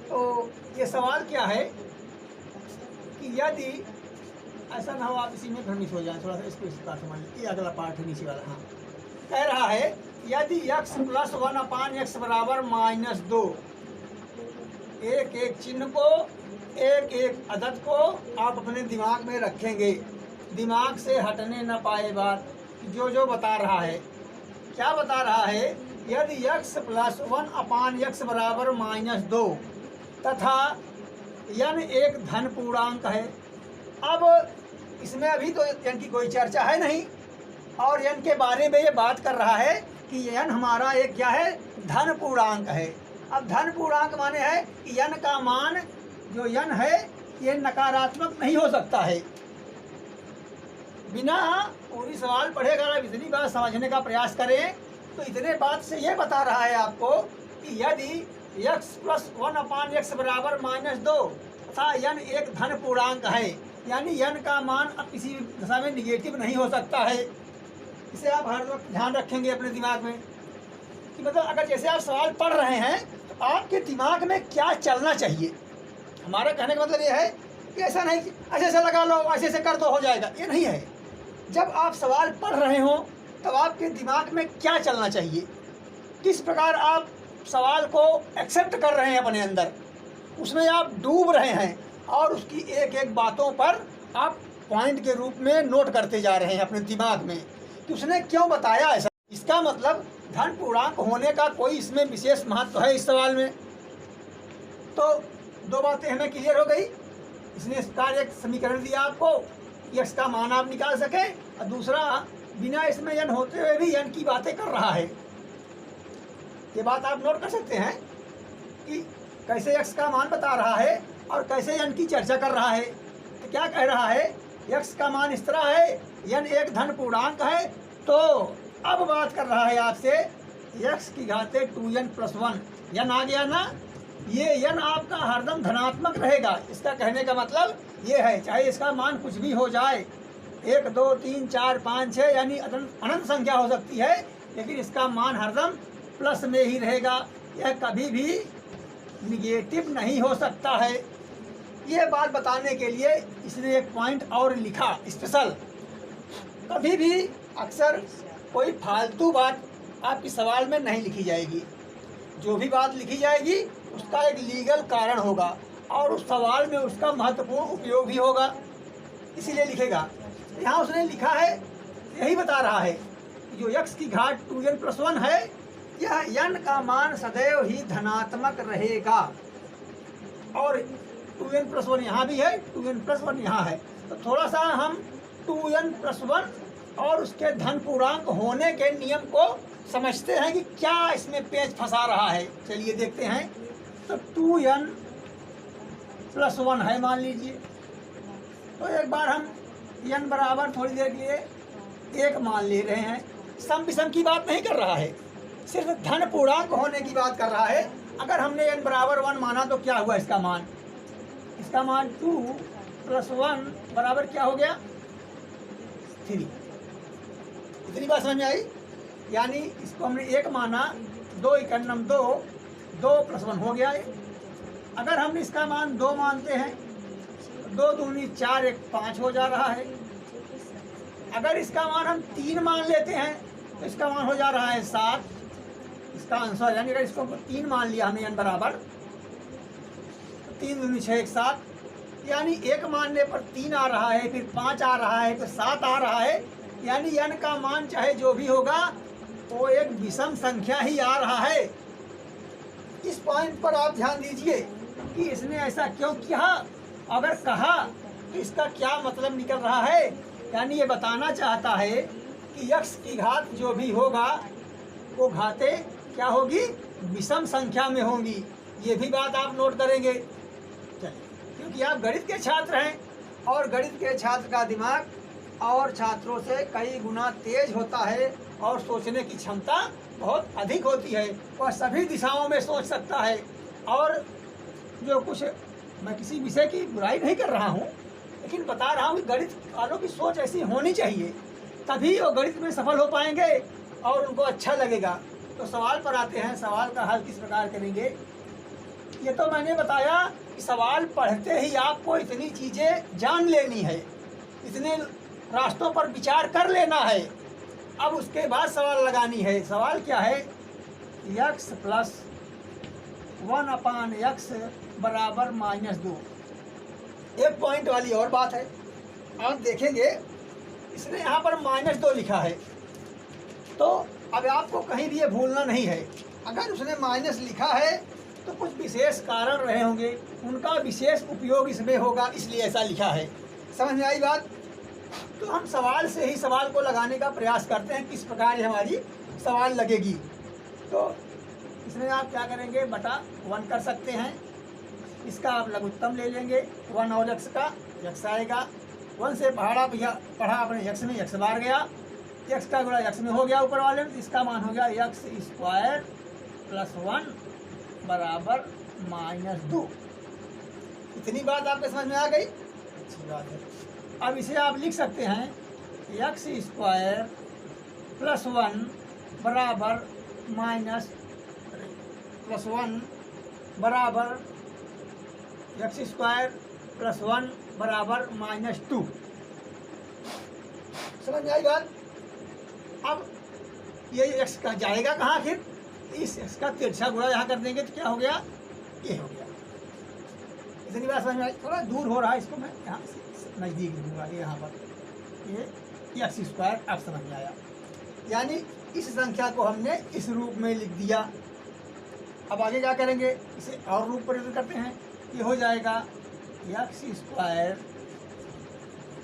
तो ये सवाल क्या है कि यदि ऐसा ना हो आप इसी में भ्रमित हो जाए, थोड़ा सा इसको इस प्रकार समझ लीजिए। ये अगला पार्ट है नीचे वाला। हाँ, कह रहा है यदि x + 1/x बराबर -2, एक एक चिन्ह को, एक एक अदद को आप अपने दिमाग में रखेंगे, दिमाग से हटने न पाए बात। जो जो बता रहा है, क्या बता रहा है, यदि x + 1/x बराबर -2 तथा n एक धन पूर्णांक है। अब इसमें अभी तो n की कोई चर्चा है नहीं और n के बारे में ये बात कर रहा है कि n हमारा एक क्या है, धन पूर्णांक है। अब धन पूर्णांक माने है कि n का मान जो n है ये नकारात्मक नहीं हो सकता है। बिना पूरी सवाल पढ़े अगर आप इतनी बात समझने का प्रयास करें तो इतने बात से ये बता रहा है आपको कि यदि x + 1/x बराबर -2 तथा n एक धन पूर्णांक है, यानी n का मान अब किसी दशा में निगेटिव नहीं हो सकता है। इसे आप हर वक्त ध्यान रखेंगे अपने दिमाग में कि मतलब अगर जैसे आप सवाल पढ़ रहे हैं तो आपके दिमाग में क्या चलना चाहिए। हमारा कहने का मतलब ये है कि ऐसा नहीं कि ऐसे ऐसे लगा लो, ऐसे ऐसे कर दो हो जाएगा, ये नहीं है। जब आप सवाल पढ़ रहे हो तब आपके दिमाग में क्या चलना चाहिए, किस प्रकार आप सवाल को एक्सेप्ट कर रहे हैं अपने अंदर, उसमें आप डूब रहे हैं और उसकी एक एक बातों पर आप पॉइंट के रूप में नोट करते जा रहे हैं अपने दिमाग में कि उसने क्यों बताया ऐसा। इसका मतलब धन पूर्णांक होने का कोई इसमें विशेष महत्व है इस सवाल में। तो दो बातें हमें क्लियर हो गई। इसने इस कार्य एक समीकरण दिया आपको, x का मान आप निकाल सकें, और दूसरा बिना इसमें n होते हुए भी n की बातें कर रहा है। ये बात आप नोट कर सकते हैं कि कैसे x का मान बता रहा है और कैसे n की चर्चा कर रहा है। तो क्या कह रहा है, x का मान इस तरह है, n एक धन पूर्णांक है। तो अब बात कर रहा है आपसे x की घाते 2n + 1, n आ गया ना, ये n आपका हरदम धनात्मक रहेगा। इसका कहने का मतलब ये है चाहे इसका मान कुछ भी हो जाए, 1 2 3 4 5 6 यानी अनंत संख्या हो सकती है, लेकिन इसका मान हरदम प्लस में ही रहेगा, यह कभी भी निगेटिव नहीं हो सकता है। ये बात बताने के लिए इसने एक पॉइंट और लिखा स्पेशल। कभी भी अक्सर कोई फालतू बात आपकी सवाल में नहीं लिखी जाएगी, जो भी बात लिखी जाएगी उसका एक लीगल कारण होगा और उस सवाल में उसका महत्वपूर्ण उपयोग भी होगा, इसीलिए लिखेगा। यहाँ उसने लिखा है, यही बता रहा है कि जो x की घात 2n + 1 है, यह n का मान सदैव ही धनात्मक रहेगा। और 2n + 1 यहाँ भी है, 2n + 1 यहाँ है। तो थोड़ा सा हम 2n + 1 और उसके धन पूर्णांक होने के नियम को समझते हैं कि क्या इसमें पेच फंसा रहा है। चलिए देखते हैं। तो 2n + 1 है मान लीजिए, तो एक बार हम n बराबर थोड़ी देर के लिए 1 मान ले रहे हैं। सम विषम की बात नहीं कर रहा है, सिर्फ धन पूर्णांक होने की बात कर रहा है। अगर हमने n बराबर 1 माना तो क्या हुआ इसका मान, 2 + 1 बराबर क्या हो गया, 3। इतनी बात समझ में आई। यानी इसको हमने 1 माना, 2 × 2 2 + 1 हो गया है। अगर हम इसका मान 2 मानते हैं, 2 दूनी 4 1 5 हो जा रहा है। अगर इसका मान हम 3 मान लेते हैं तो इसका मान हो जा रहा है 7, इसका आंसर। यानी अगर इसको 3 मान लिया हमने n बराबर, 3 दूनी 6 1 7, यानी 1 मानने पर 3 आ रहा है, फिर 5 आ रहा है, फिर 7 आ रहा है। यानी n का मान चाहे जो भी होगा वो एक विषम संख्या ही आ रहा है। इस पॉइंट पर आप ध्यान दीजिए कि इसने ऐसा क्यों किया। अगर कहा तो इसका क्या मतलब निकल रहा है, यानी ये बताना चाहता है कि x की घात जो भी होगा वो घातें क्या होगी, विषम संख्या में होंगी। ये भी बात आप नोट करेंगे, क्योंकि आप गणित के छात्र हैं और गणित के छात्र का दिमाग और छात्रों से कई गुना तेज होता है और सोचने की क्षमता बहुत अधिक होती है। वह सभी दिशाओं में सोच सकता है। और जो कुछ, मैं किसी विषय की बुराई नहीं कर रहा हूँ, लेकिन बता रहा हूँ कि गणित वालों की सोच ऐसी होनी चाहिए, तभी वो गणित में सफल हो पाएंगे और उनको अच्छा लगेगा। तो सवाल पर आते हैं, सवाल का हल किस प्रकार करेंगे। ये तो मैंने बताया कि सवाल पढ़ते ही आपको इतनी चीज़ें जान लेनी है, इतने रास्तों पर विचार कर लेना है। अब उसके बाद सवाल लगानी है। सवाल क्या है? x प्लस 1/x बराबर -2। एक पॉइंट वाली और बात है, आप देखेंगे इसने यहाँ पर -2 लिखा है, तो अब आपको कहीं भी ये भूलना नहीं है। अगर उसने माइनस लिखा है तो कुछ विशेष कारण रहे होंगे, उनका विशेष उपयोग इसमें होगा, इसलिए ऐसा लिखा है। समझ में आई बात? तो हम सवाल से ही सवाल को लगाने का प्रयास करते हैं, किस प्रकार हमारी सवाल लगेगी। तो इसमें आप क्या करेंगे, बटा 1 कर सकते हैं। इसका आप लघुत्तम ले लेंगे, 1 और x का, x आएगा। 1 से पढ़ा अपने x में, x बार गया, x का गुणा x में हो गया ऊपर वाले में, इसका मान हो गया x² + 1 बराबर -2। इतनी बात आपके समझ में आ गई? अच्छी बात है। अब इसे आप लिख सकते हैं x² + 1 बराबर -1 बराबर x² + 1 बराबर -2। समझ में आई बात? अब ये x का जाएगा कहाँ? फिर इस x का तिरछा गुणा यहाँ कर देंगे तो क्या हो गया? ये हो गया। इतनी बात समझ में आई? थोड़ा दूर हो रहा है, इसको मैं यहाँ से नज़दीक दूंगा। ये यहाँ पर ये x² अब समझ में आया। यानी इस संख्या को हमने इस रूप में लिख दिया। अब आगे क्या करेंगे, इसे और रूप परिवर्तित करते हैं। ये हो जाएगा x²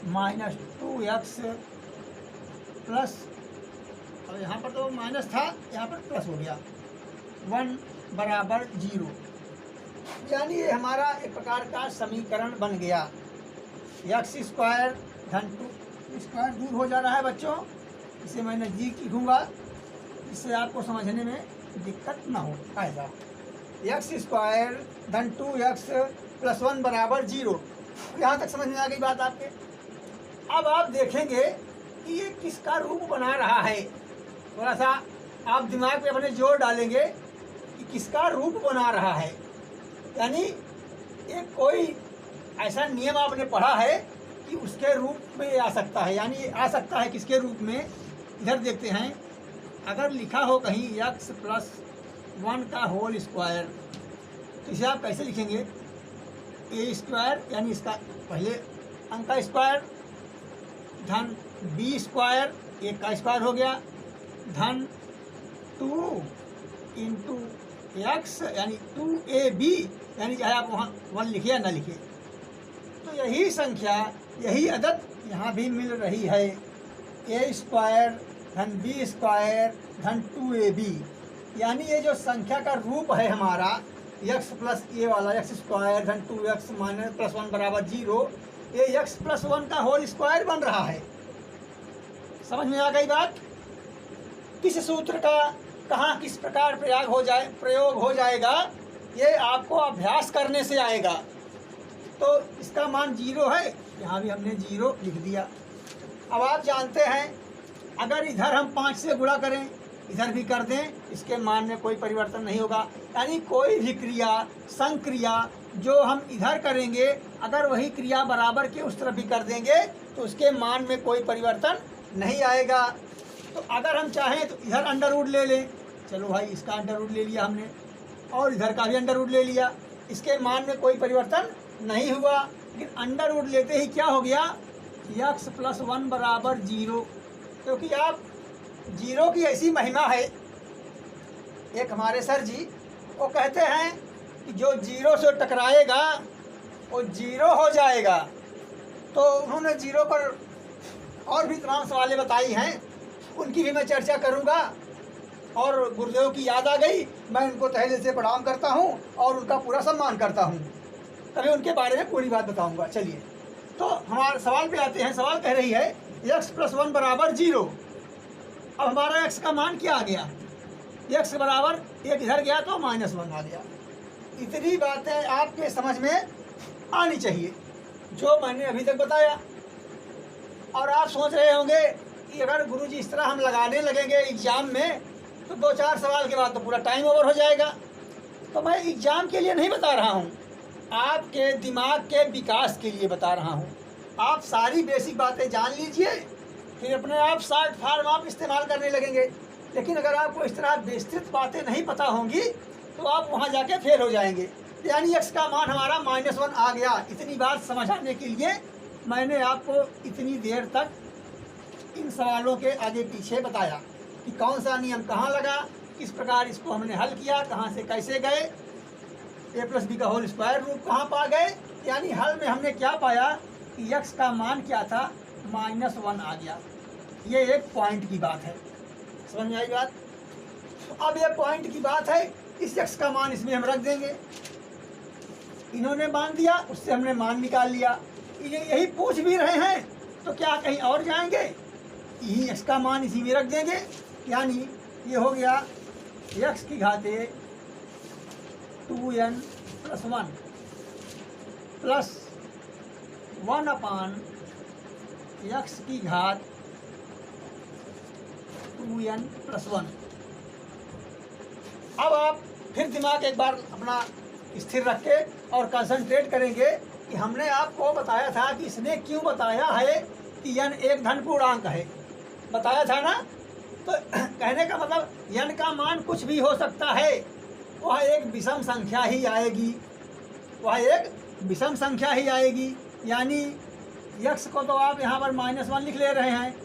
-2x प्लस, अब यहाँ पर तो माइनस था, यहाँ पर प्लस हो गया, 1 बराबर 0। यानी ये हमारा एक प्रकार का समीकरण बन गया। x² धन 2 स्क्वायर दूर हो जा रहा है बच्चों, इसे मैं नज़दीक लिखूँगा, इससे आपको समझने में दिक्कत ना हो। ऐसा x² धन 2x + 1 बराबर 0। यहाँ तक समझ में आ गई बात आपके? अब आप देखेंगे कि ये किसका रूप बना रहा है। थोड़ा सा आप दिमाग में अपने जोर डालेंगे कि किसका रूप बना रहा है। यानी एक कोई ऐसा नियम आपने पढ़ा है कि उसके रूप में आ सकता है। यानी आ सकता है किसके रूप में? इधर देखते हैं, अगर लिखा हो कहीं x + 1 का होल स्क्वायर, तो इसे आप कैसे लिखेंगे? a² यानी इसका पहले अंक का स्क्वायर धन b², 1 का स्क्वायर हो गया, धन 2 × x यानी 2ab, यानी चाहे आप वहाँ 1 लिखिए या ना लिखिए। तो यही संख्या, यही अदद यहाँ भी मिल रही है, a² धन b² धन 2ab। यानी ये जो संख्या का रूप है हमारा x प्लस ए वाला, x² धन 2x + 1 बराबर 0, ये x + 1 का होल स्क्वायर बन रहा है। समझ में आ गई बात? किस सूत्र का कहाँ किस प्रकार प्रयोग हो जाएगा, ये आपको अभ्यास करने से आएगा। तो इसका मान 0 है, यहाँ भी हमने 0 लिख दिया। अब आप जानते हैं, अगर इधर हम 5 से गुणा करें, इधर भी कर दें, इसके मान में कोई परिवर्तन नहीं होगा। यानी कोई भी क्रिया, संक्रिया जो हम इधर करेंगे, अगर वही क्रिया बराबर के उस तरफ भी कर देंगे तो उसके मान में कोई परिवर्तन नहीं आएगा। तो अगर हम चाहें तो इधर अंडर रूट ले लें, चलो भाई इसका अंडर रूट ले लिया हमने, और इधर का भी अंडर रूट ले लिया, इसके मान में कोई परिवर्तन नहीं हुआ। लेकिन अंडर रूट लेते ही क्या हो गया? x + 1 बराबर 0। क्योंकि आप 0 की ऐसी महिमा है, एक हमारे सर जी वो कहते हैं कि जो 0 से टकराएगा वो 0 हो जाएगा। तो उन्होंने 0 पर और भी तमाम सवालें बताई हैं, उनकी भी मैं चर्चा करूंगा। और गुरुदेव की याद आ गई, मैं उनको तहे दिल से प्रणाम करता हूं और उनका पूरा सम्मान करता हूं। तभी उनके बारे में पूरी बात बताऊंगा। चलिए, तो हमारे सवाल पे आते हैं। सवाल कह रही है x + 1 = 0। अब हमारा x का मान क्या आ गया? x बराबर एक इधर गया तो -1 आ गया। इतनी बातें आपके समझ में आनी चाहिए जो मैंने अभी तक बताया। और आप सोच रहे होंगे कि अगर गुरुजी इस तरह हम लगाने लगेंगे एग्ज़ाम में तो 2-4 सवाल के बाद तो पूरा टाइम ओवर हो जाएगा। तो मैं एग्ज़ाम के लिए नहीं बता रहा हूँ, आपके दिमाग के विकास के लिए बता रहा हूँ। आप सारी बेसिक बातें जान लीजिए, फिर अपने आप शॉर्ट फॉर्म आप इस्तेमाल करने लगेंगे। लेकिन अगर आपको इस तरह विस्तृत बातें नहीं पता होंगी तो आप वहाँ जाके फेल हो जाएंगे। यानी x का मान हमारा -1 आ गया। इतनी बात समझ आने के लिए मैंने आपको इतनी देर तक इन सवालों के आगे पीछे बताया कि कौन सा नियम कहाँ लगा, किस प्रकार इसको हमने हल किया, कहाँ से कैसे गए, a + b का होल स्क्वायर रूट कहाँ पा गए। यानी हल में हमने क्या पाया कि x का मान क्या था, -1 आ गया। ये एक पॉइंट की बात है, समझ में आई बात। अब ये पॉइंट की बात है, इस x का मान इसमें हम रख देंगे। इन्होंने मान दिया, उससे हमने मान निकाल लिया। ये यही पूछ भी रहे हैं तो क्या कहीं और जाएंगे? यही x का मान इसी में रख देंगे। यानी ये हो गया x की घाते 2n + 1 प्लस 1/(x की घात 2n + 1। अब आप फिर दिमाग एक बार अपना स्थिर रख के और कंसंट्रेट करेंगे कि हमने आपको बताया था कि इसने क्यों बताया है कि n एक धन पूर्णांक है, बताया था ना। तो कहने का मतलब n का मान कुछ भी हो सकता है, वह एक विषम संख्या ही आएगी, वह एक विषम संख्या ही आएगी। यानी x को तो आप यहाँ पर -1 लिख ले रहे हैं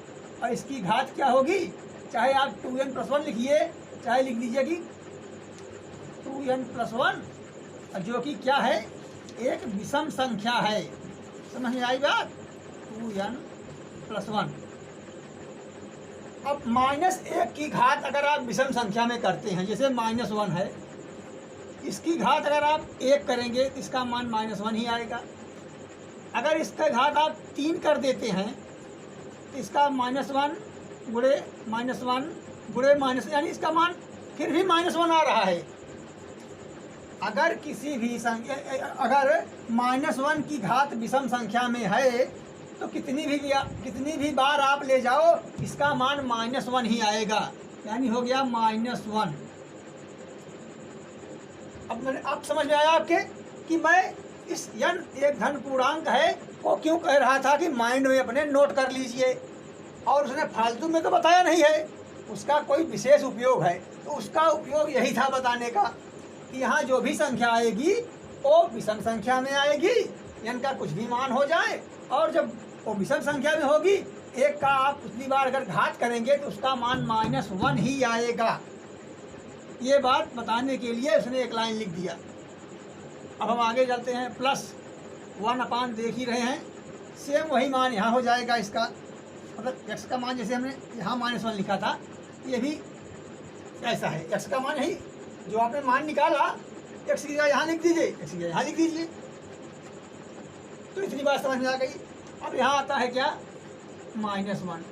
और इसकी घात क्या होगी, चाहे आप 2n + 1 लिखिए, चाहे लिख दीजिए कि 2n + 1, जो कि क्या है, एक विषम संख्या है। समझ में आई बात? 2n + 1। अब -1 की घात अगर आप विषम संख्या में करते हैं, जैसे -1 है, इसकी घात अगर आप 1 करेंगे तो इसका मान -1 ही आएगा। अगर इसका घात आप 3 कर देते हैं तो इसका -1 गुणे -1 गुणे -, यानी इसका मान फिर भी -1 आ रहा है। अगर किसी भी संख्या, अगर -1 की घात विषम संख्या में है तो कितनी भी बार आप ले जाओ इसका मान -1 ही आएगा। यानी हो गया -1। अब समझ में आया आपके कि मैं इस n एक धन पूर्णांक है वो क्यों कह रहा था कि माइंड में अपने नोट कर लीजिए। और उसने फालतू में तो बताया नहीं है, उसका कोई विशेष उपयोग है। तो उसका उपयोग यही था बताने का कि यहाँ जो भी संख्या आएगी वो विषम संख्या में आएगी, n का कुछ भी मान हो जाए, और जब वो विषम संख्या में होगी, एक का आप उतनी बार अगर घात करेंगे तो उसका मान -1 ही आएगा। ये बात बताने के लिए उसने एक लाइन लिख दिया। अब हम आगे चलते हैं। +1/, देख ही रहे हैं, सेम वही मान यहाँ हो जाएगा। इसका मतलब x का मान जैसे हमने यहाँ -1 लिखा था, ये भी ऐसा है। x का मान यही जो आपने मान निकाला, x की जगह यहाँ लिख दीजिए, x की जगह यहाँ लिख दीजिए। तो इतनी बात समझ में आ गई। अब यहाँ आता है क्या, -1।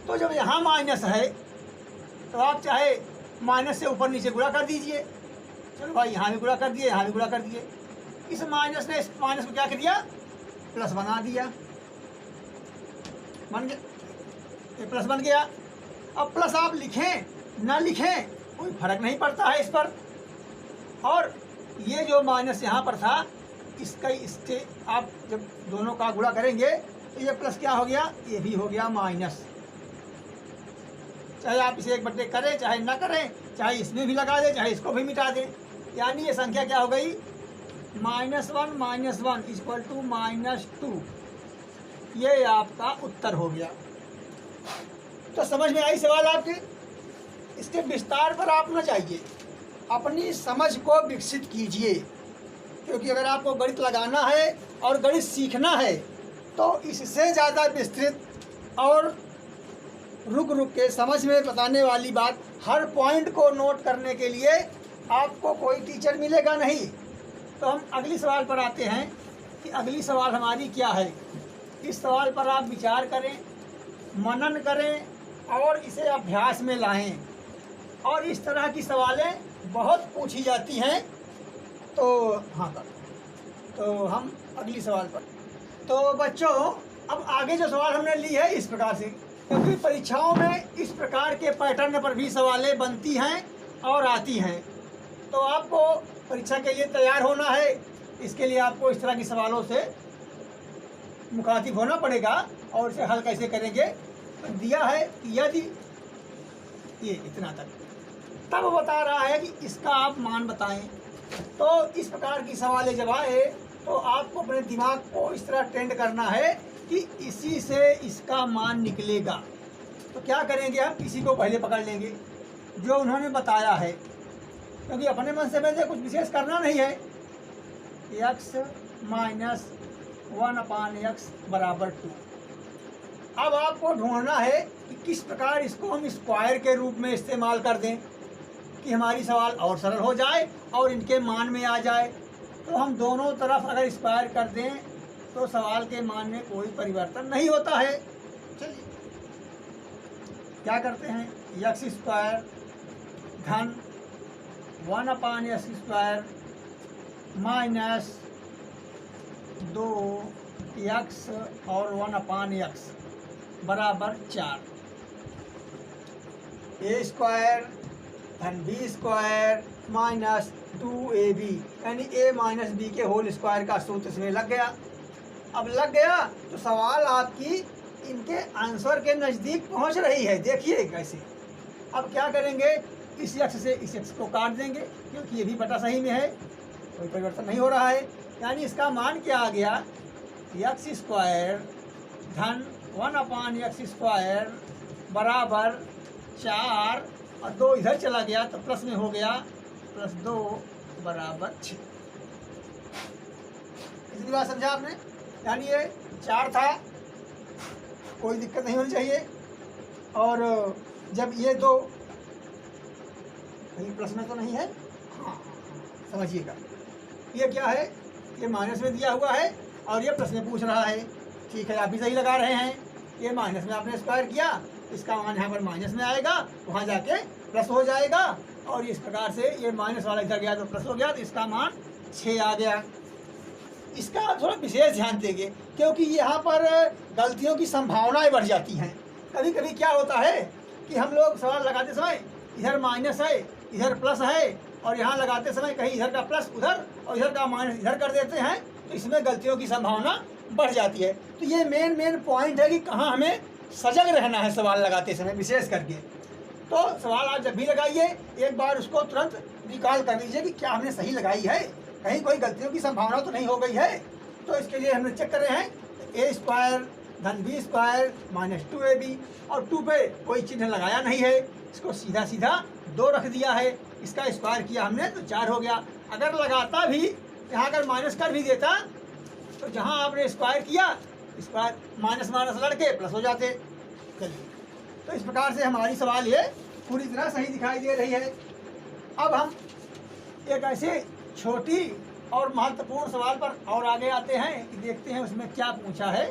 तो जब यहाँ माइनस है तो आप चाहे माइनस से ऊपर नीचे गुणा कर दीजिए। चलो भाई, यहाँ भी गुणा कर दिए, यहाँ भी गुणा कर दिए। इस माइनस ने इस माइनस को क्या कर दिया, प्लस बना दिया, बन गया, ये प्लस बन गया। अब प्लस आप लिखें ना लिखें कोई फर्क नहीं पड़ता है इस पर। और ये जो माइनस यहाँ पर था, इससे आप जब दोनों का गुणा करेंगे तो ये प्लस क्या हो गया, ये भी हो गया माइनस। चाहे आप इसे 1/, करें चाहे ना करें, चाहे इसमें भी लगा दें चाहे इसको भी मिटा दें। यानी ये संख्या क्या हो गई, -1 -1 = -2। ये आपका उत्तर हो गया। तो समझ में आई सवाल आपके? इसके विस्तार पर आप न जाइए, अपनी समझ को विकसित कीजिए। क्योंकि अगर आपको गणित लगाना है और गणित सीखना है तो इससे ज़्यादा विस्तृत और रुक के समझ में बताने वाली बात, हर पॉइंट को नोट करने के लिए आपको कोई टीचर मिलेगा नहीं। तो हम अगली सवाल पर आते हैं कि अगली सवाल हमारी क्या है। इस सवाल पर आप विचार करें, मनन करें और इसे अभ्यास में लाएं। और इस तरह की सवालें बहुत पूछी जाती हैं। तो हाँ तो हम अगली सवाल पर। तो बच्चों, अब आगे जो सवाल हमने ली है इस प्रकार से, क्योंकि परीक्षाओं में इस प्रकार के पैटर्न पर भी सवालें बनती हैं और आती हैं। तो आपको परीक्षा के लिए तैयार होना है, इसके लिए आपको इस तरह के सवालों से मुखातिब होना पड़ेगा। और इसे हल कैसे करेंगे, तो दिया है कि यदि ये इतना तक, तब बता रहा है कि इसका आप मान बताएं। तो इस प्रकार की सवालें जब आए तो आपको अपने दिमाग को इस तरह ट्रेंड करना है कि इसी से इसका मान निकलेगा। तो क्या करेंगे, हम इसी को पहले पकड़ लेंगे जो उन्होंने बताया है, क्योंकि अपने मन से वैसे कुछ विशेष करना नहीं है। x माइनस 1/x बराबर 2। अब आपको ढूंढना है कि किस प्रकार इसको हम स्क्वायर के रूप में इस्तेमाल कर दें कि हमारी सवाल और सरल हो जाए और इनके मान में आ जाए। तो हम दोनों तरफ अगर स्क्वायर कर दें तो सवाल के मान में कोई परिवर्तन नहीं होता है। चलिए क्या करते हैं, x स्क्वायर धन 1/x² माइनस 2x और 1/x बराबर 4। a स्क्वायर धन b स्क्वायर माइनस 2ab, यानी a माइनस बी के होल स्क्वायर का सूत्र इसमें लग गया। अब लग गया तो सवाल आपकी इनके आंसर के नज़दीक पहुंच रही है। देखिए कैसे। अब क्या करेंगे, इस x से इस x को काट देंगे, क्योंकि ये भी बटा सही में है, कोई परिवर्तन नहीं हो रहा है। यानी इसका मान क्या आ गया, x स्क्वायर धन 1/x² बराबर 4 और 2 इधर चला गया तो प्लस में हो गया +2 बराबर 6। इतनी बात समझा आपने। यानी ये 4 था, कोई दिक्कत नहीं होनी चाहिए। और जब ये 2 कहीं प्लस में तो नहीं है, हाँ समझिएगा, ये क्या है, ये माइनस में दिया हुआ है और ये प्लस में पूछ रहा है। ठीक है, आप भी सही लगा रहे हैं। ये माइनस में आपने स्क्वायर किया, इसका मान यहाँ पर माइनस में आएगा, वहाँ जाके प्लस हो जाएगा। और इस प्रकार से ये माइनस वाला इधर गया तो प्लस हो गया, तो इसका मान 6 आ गया। इसका आप थोड़ा विशेष ध्यान देंगे, क्योंकि यहाँ पर गलतियों की संभावनाएं बढ़ जाती हैं। कभी कभी क्या होता है कि हम लोग सवाल लगाते समय इधर माइनस है, इधर प्लस है, और यहाँ लगाते समय कहीं इधर का प्लस उधर और इधर का माइनस इधर कर देते हैं, तो इसमें गलतियों की संभावना बढ़ जाती है। तो ये मेन पॉइंट है कि कहाँ हमें सजग रहना है सवाल लगाते समय विशेष करके। तो सवाल आप जब भी लगाइए एक बार उसको तुरंत रिकॉल कर लीजिए कि क्या हमने सही लगाई है, कहीं कोई गलतियों की संभावना तो नहीं हो गई है। तो इसके लिए हमने चेक कर रहे हैं a स्क्वायर धन b स्क्वायर माइनस 2ab, और 2 पे कोई चिन्ह लगाया नहीं है, इसको सीधा सीधा 2 रख दिया है। इसका स्क्वायर किया हमने तो 4 हो गया। अगर लगाता भी यहाँ अगर माइनस कर भी देता तो जहाँ आपने स्क्वायर किया स्क्वायर माइनस माइनस लड़के प्लस हो जाते। चलिए, तो इस प्रकार से हमारी सवाल ये पूरी तरह सही दिखाई दे रही है। अब हम एक ऐसे छोटी और महत्वपूर्ण सवाल पर और आगे आते हैं कि देखते हैं उसमें क्या पूछा है,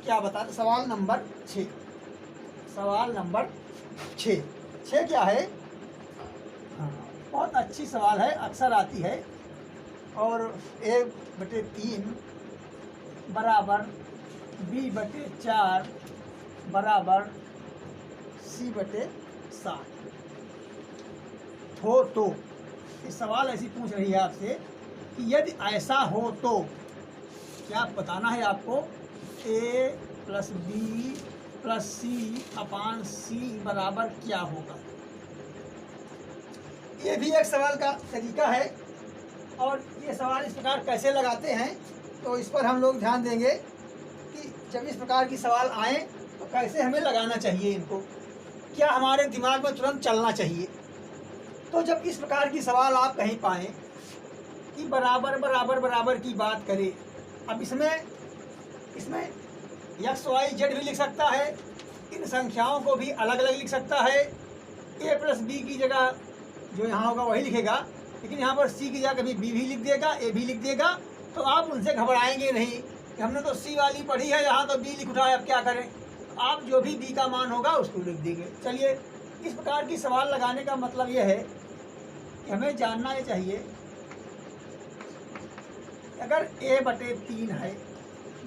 क्या बताते। सवाल नंबर 6। सवाल नंबर 6 क्या है, हाँ, बहुत अच्छी सवाल है, अक्सर आती है। और a/3 बराबर b/4 बराबर c/7 हो तो, ये सवाल ऐसी पूछ रही है आपसे कि यदि ऐसा हो तो क्या बताना है आपको। a + b + c/c बराबर क्या होगा। ये भी एक सवाल का तरीका है, और ये सवाल इस प्रकार कैसे लगाते हैं तो इस पर हम लोग ध्यान देंगे कि जब इस प्रकार की सवाल आएँ तो कैसे हमें लगाना चाहिए इनको, क्या हमारे दिमाग में तुरंत चलना चाहिए। तो जब इस प्रकार की सवाल आप कहीं पाएँ कि बराबर बराबर बराबर की बात करें, अब इसमें x y z भी लिख सकता है, इन संख्याओं को भी अलग अलग लिख सकता है। a + b की जगह जो यहाँ होगा वही लिखेगा, लेकिन यहाँ पर c की जगह कभी b भी लिख देगा, a भी लिख देगा, तो आप उनसे घबराएंगे नहीं कि हमने तो सी वाली पढ़ी है, यहाँ तो बी लिख उठा है, अब क्या करें। आप जो भी बी का मान होगा उसको लिख देंगे। चलिए, इस प्रकार की सवाल लगाने का मतलब ये है कि हमें जानना ये चाहिए अगर a/3 है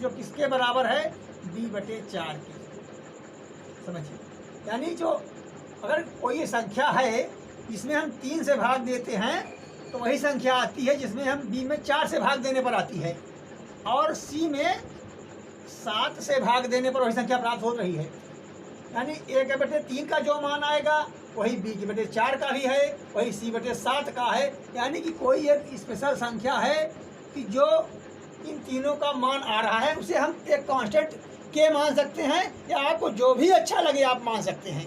जो किसके बराबर है, b/4 के। समझिए, यानी जो अगर कोई संख्या है जिसमें हम 3 से भाग देते हैं तो वही संख्या आती है जिसमें हम b में 4 से भाग देने पर आती है, और c में 7 से भाग देने पर वही संख्या प्राप्त हो रही है। यानी a/3 का जो मान आएगा वही b/4 का भी है, वही c/7 का है। यानी कि कोई एक स्पेशल संख्या है कि जो इन तीनों का मान आ रहा है, उसे हम एक कांस्टेंट के मान सकते हैं, या आपको जो भी अच्छा लगे आप मान सकते हैं।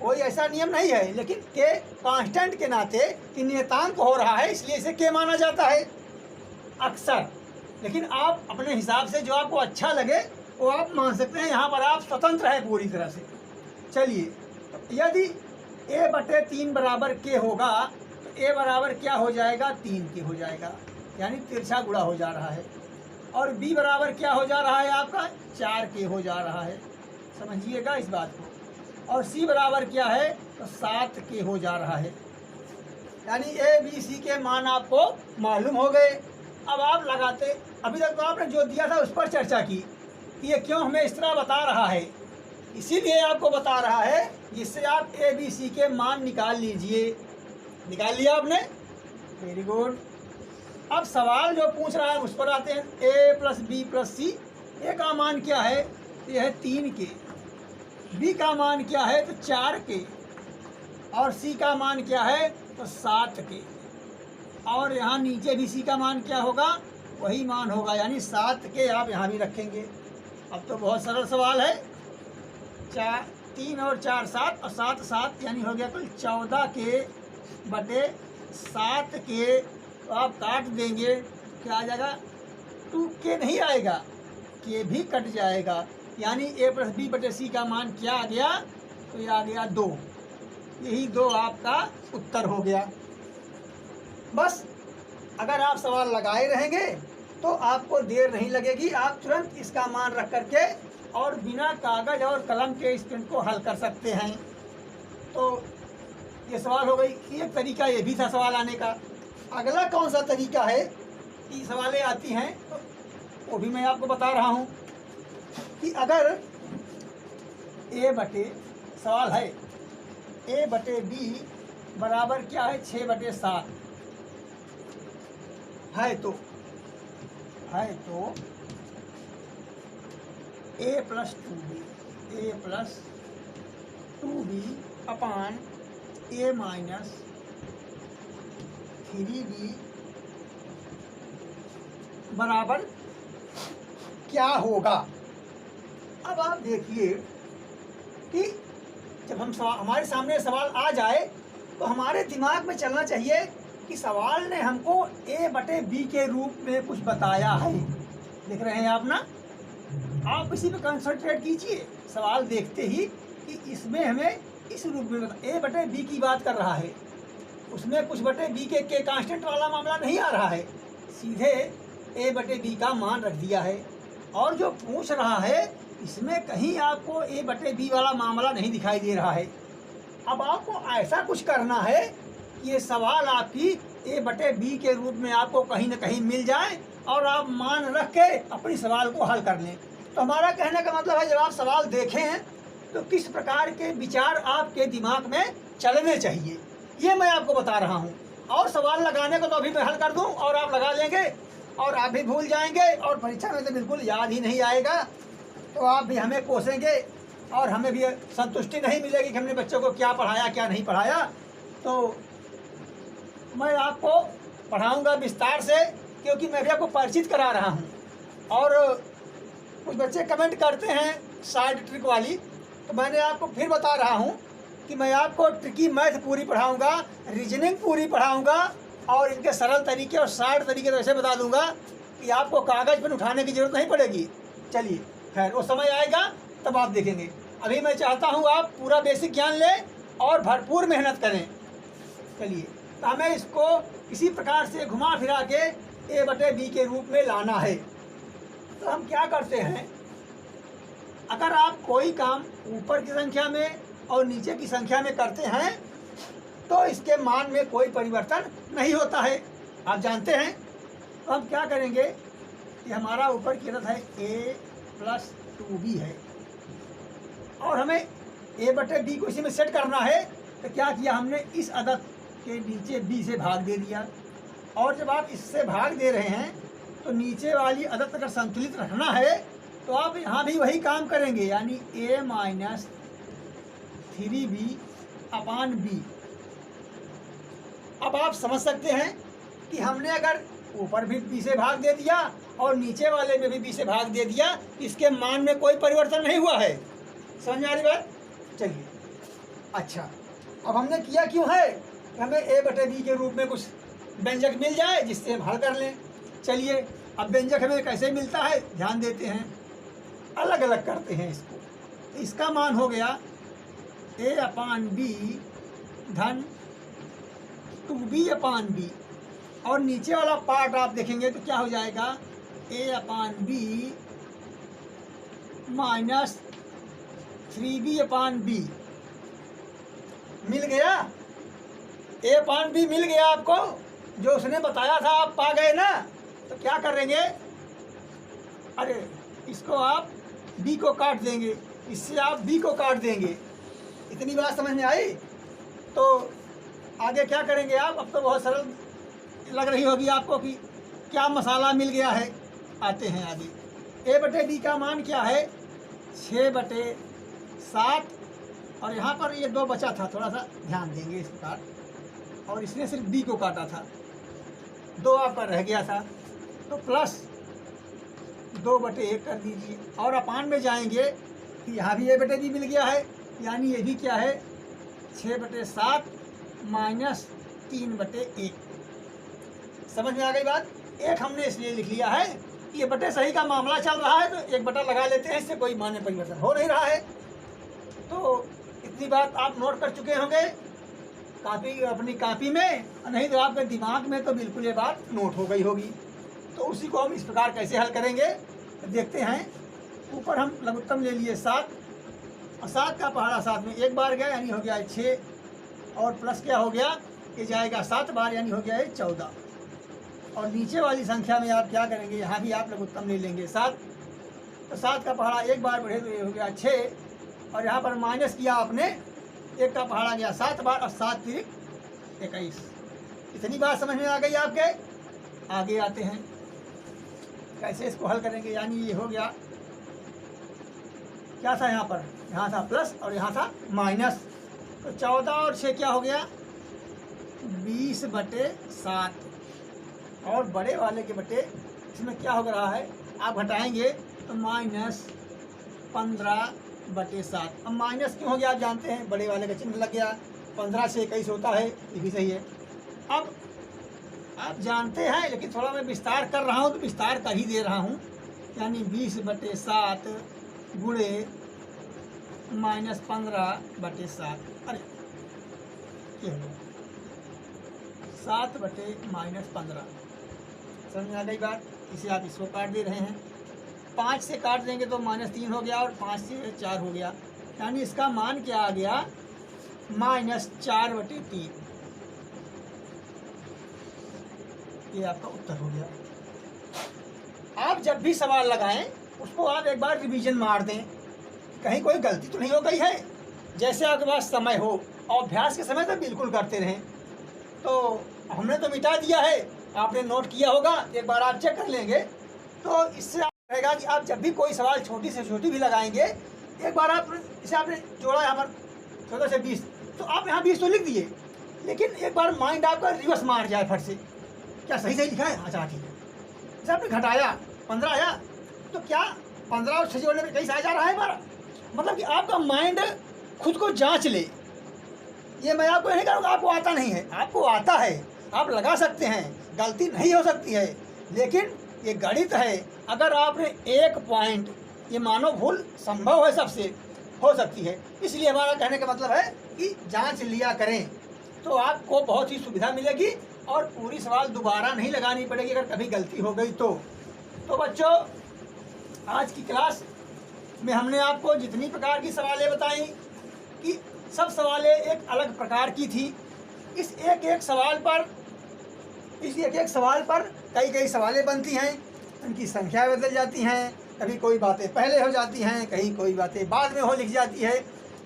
कोई ऐसा नियम नहीं है, लेकिन के कांस्टेंट के नाते कि नियतांक हो रहा है इसलिए इसे के माना जाता है अक्सर। लेकिन आप अपने हिसाब से जो आपको अच्छा लगे वो आप मान सकते हैं, यहाँ पर आप स्वतंत्र है पूरी तरह से। चलिए, तो यदि a/3 बराबर के होगा तो a बराबर क्या हो जाएगा, 3 के हो जाएगा, यानी तिरछा गुणा हो जा रहा है। और b बराबर क्या हो जा रहा है आपका, 4 के हो जा रहा है। समझिएगा इस बात को। और c बराबर क्या है, तो 7 के हो जा रहा है। यानी a b c के मान आपको मालूम हो गए। अब आप लगाते, अभी तक तो आपने जो दिया था उस पर चर्चा की कि ये क्यों हमें इस तरह बता रहा है, इसीलिए आपको बता रहा है जिससे आप a b c के मान निकाल लीजिए। निकाल लिया आपने, वेरी गुड। अब सवाल जो पूछ रहा है उस पर आते हैं। a + b + c, a का मान क्या है, ये है 3 के, b का मान क्या है, तो 4 के, और c का मान क्या है, तो 7 के। और यहाँ नीचे भी c का मान क्या होगा, वही मान होगा, यानी 7 के आप यहाँ भी रखेंगे। अब तो बहुत सरल सवाल है। 3 और 4 7, और 7 7, यानी हो गया कुल 14 के बटे 7 के। तो आप काट देंगे, क्या आ जाएगा, 2 के नहीं आएगा, के भी कट जाएगा। यानी a + b/c का मान क्या आ गया, तो ये आ गया 2। यही 2 आपका उत्तर हो गया। बस अगर आप सवाल लगाए रहेंगे तो आपको देर नहीं लगेगी, आप तुरंत इसका मान रख करके और बिना कागज़ और कलम के इस पेन को हल कर सकते हैं। तो ये सवाल हो गई। एक तरीका ये भी था सवाल आने का। अगला कौन सा तरीका है कि सवालें आती हैं, तो वो भी मैं आपको बता रहा हूँ कि अगर सवाल है a/b बराबर क्या है, 6/7 है, तो a + 2b upon a - 3b बराबर क्या होगा। अब आप देखिए कि जब हम हमारे सामने सवाल आ जाए तो हमारे दिमाग में चलना चाहिए कि सवाल ने हमको a/b के रूप में कुछ बताया है। देख रहे हैं आप ना, आप इसी पे कंसंट्रेट कीजिए सवाल देखते ही कि इसमें हमें इस रूप में a/b की बात कर रहा है, उसमें कुछ बटे b के कांस्टेंट वाला मामला नहीं आ रहा है, सीधे a/b का मान रख दिया है। और जो पूछ रहा है इसमें कहीं आपको a/b वाला मामला नहीं दिखाई दे रहा है। अब आपको ऐसा कुछ करना है कि ये सवाल आपकी a/b के रूप में आपको कहीं ना कहीं मिल जाए और आप मान रख के अपनी सवाल को हल कर लें। तो हमारा कहने का मतलब है, जब आप सवाल देखें तो किस प्रकार के विचार आपके दिमाग में चलने चाहिए, ये मैं आपको बता रहा हूँ। और सवाल लगाने को तो अभी मैं हल कर दूँ और आप लगा लेंगे और आप भी भूल जाएंगे और परीक्षा में तो बिल्कुल याद ही नहीं आएगा। तो आप भी हमें कोसेंगे और हमें भी संतुष्टि नहीं मिलेगी कि हमने बच्चों को क्या पढ़ाया क्या नहीं पढ़ाया। तो मैं आपको पढ़ाऊंगा विस्तार से, क्योंकि मैं भी आपको परिचित करा रहा हूँ। और कुछ बच्चे कमेंट करते हैं साइड ट्रिक वाली, तो मैंने आपको फिर बता रहा हूँ कि मैं आपको ट्रिकी मैथ पूरी पढ़ाऊँगा, रीजनिंग पूरी पढ़ाऊँगा, और इनके सरल तरीके और साइड तरीके तो ऐसे बता दूँगा कि आपको कागज़ पर उठाने की ज़रूरत नहीं पड़ेगी। चलिए खैर, वो समय आएगा तब आप देखेंगे। अभी मैं चाहता हूँ आप पूरा बेसिक ज्ञान लें और भरपूर मेहनत करें। चलिए, तो हमें इसको इसी प्रकार से घुमा फिरा के ए बटे बी के रूप में लाना है। तो हम क्या करते हैं, अगर आप कोई काम ऊपर की संख्या में और नीचे की संख्या में करते हैं तो इसके मान में कोई परिवर्तन नहीं होता है, आप जानते हैं। तो हम क्या करेंगे कि हमारा ऊपर की अदद है a + 2b है और हमें a बटे b को इसी में सेट करना है। तो क्या किया हमने, इस अदद के नीचे b से भाग दे दिया। और जब आप इससे भाग दे रहे हैं तो नीचे वाली अदद अगर संतुलित रखना है तो आप यहाँ भी वही काम करेंगे, यानी a - 3b/b। अब आप समझ सकते हैं कि हमने अगर ऊपर भी b से भाग दे दिया और नीचे वाले में भी b से भाग दे दिया, इसके मान में कोई परिवर्तन नहीं हुआ है। समझ में आ रही बात? चलिए, अच्छा, अब हमने किया क्यों है कि हमें a बटे b के रूप में कुछ व्यंजक मिल जाए जिससे हम हल कर लें। चलिए, अब व्यंजक हमें कैसे मिलता है ध्यान देते हैं, अलग अलग करते हैं इसको। तो इसका मान हो गया a/b धन 2b/b और नीचे वाला पार्ट आप देखेंगे तो क्या हो जाएगा, a/b माइनस 3b/b। मिल गया, a/b मिल गया आपको, जो उसने बताया था आप पा गए ना। तो क्या करेंगे, अरे इसको आप b को काट देंगे, इससे आप b को काट देंगे। इतनी बात समझ में आई? तो आगे क्या करेंगे आप, अब तो बहुत सरल लग रही होगी आपको कि क्या मसाला मिल गया है। आते हैं आगे, a बटे b का मान क्या है, 6/7 और यहाँ पर ये 2 बचा था, थोड़ा सा ध्यान देंगे इस प्रकार, और इसने सिर्फ b को काटा था, 2 आपका रह गया था, तो प्लस 2/1 कर दीजिए और अपान में जाएंगे कि यहाँ भी a बटे b मिल गया है, यानी ये भी क्या है 6/7 माइनस 3/1। समझ में आ गई बात? एक हमने इसलिए लिख लिया है कि ये बटे सही का मामला चल रहा है तो 1 बटा लगा लेते हैं, इससे कोई मान में परिवर्तन हो नहीं रहा है। तो इतनी बात आप नोट कर चुके होंगे अपनी कापी में, नहीं तो आपके दिमाग में तो बिल्कुल ये बात नोट हो गई होगी। तो उसी को हम इस प्रकार कैसे हल करेंगे देखते हैं। ऊपर हम लघुत्तम ले लिए 7 और 7 का पहाड़ा 7 में 1 बार गया, यानी हो गया 6 और प्लस क्या हो गया, ये जाएगा 7 बार, यानी हो गया है 14। और नीचे वाली संख्या में आप क्या करेंगे, यहाँ भी आप लघुत्तम ले लेंगे 7, तो 7 का पहाड़ा 1 बार बढ़े तो ये हो गया 6 और यहाँ पर माइनस किया आपने, 1 का पहाड़ा गया 7 बार और 7 × 21। इतनी बात समझ में आ गई आपके? आगे आते हैं कैसे इसको हल करेंगे, यानी ये हो गया, क्या था यहाँ पर, यहाँ था प्लस और यहाँ था माइनस, तो 14 और 6 क्या हो गया 20/7 और बड़े वाले के बटे इसमें क्या हो रहा है, आप घटाएंगे तो माइनस 15/7। अब माइनस क्यों हो गया आप जानते हैं, बड़े वाले का चिन्ह लग गया, 15 से 21 होता है, ये भी सही है। अब आप जानते हैं लेकिन थोड़ा मैं विस्तार कर रहा हूँ तो विस्तार कर ही दे रहा हूँ, यानी 20/7 गुणे माइनस 15/7, अरे ये हो 7/-15। समझ में आ गई बात? इसे आप इसको काट दे रहे हैं, 5 से काट देंगे तो -3 हो गया और 5 से 4 हो गया, यानी इसका मान क्या आ गया -4/3। ये आपका उत्तर हो गया। आप जब भी सवाल लगाएं उसको आप एक बार रिवीजन मार दें, कहीं कोई गलती तो नहीं हो गई है। जैसे आपके पास समय हो और अभ्यास के समय तो बिल्कुल करते रहें। तो हमने तो मिटा दिया है, आपने नोट किया होगा, एक बार आप चेक कर लेंगे तो इससे रहेगा कि आप जब भी कोई सवाल छोटी से छोटी भी लगाएंगे, एक बार आप इसे आपने जोड़ा यहाँ पर 14 से 20, तो आप यहाँ 20 तो लिख दिए, लेकिन एक बार माइंड आपका रिवर्स मार जाए फट से, क्या सही सही लिखा है, अच्छा ठीक है। जैसे आपने घटाया 15 आया, तो क्या 15 और 6 जोड़ने में 21 आ जा रहा है हमारा, मतलब कि आपका माइंड खुद को जांच ले। ये मैं आपको नहीं करूँगा आपको आता नहीं है, आपको आता है, आप लगा सकते हैं, गलती नहीं हो सकती है, लेकिन ये गणित है। अगर आपने एक पॉइंट, ये मानो भूल संभव है, सबसे हो सकती है, इसलिए हमारा कहने का मतलब है कि जांच लिया करें तो आपको बहुत ही सुविधा मिलेगी और पूरी सवाल दोबारा नहीं लगानी पड़ेगी अगर कभी गलती हो गई तो बच्चों, आज की क्लास में हमने आपको जितनी प्रकार की सवालें बताई कि सब सवालें एक अलग प्रकार की थी। इस एक एक सवाल पर कई सवालें बनती हैं, उनकी संख्या बदल जाती हैं, कभी कोई बातें पहले हो जाती हैं, कहीं कोई बातें बाद में लिख जाती है।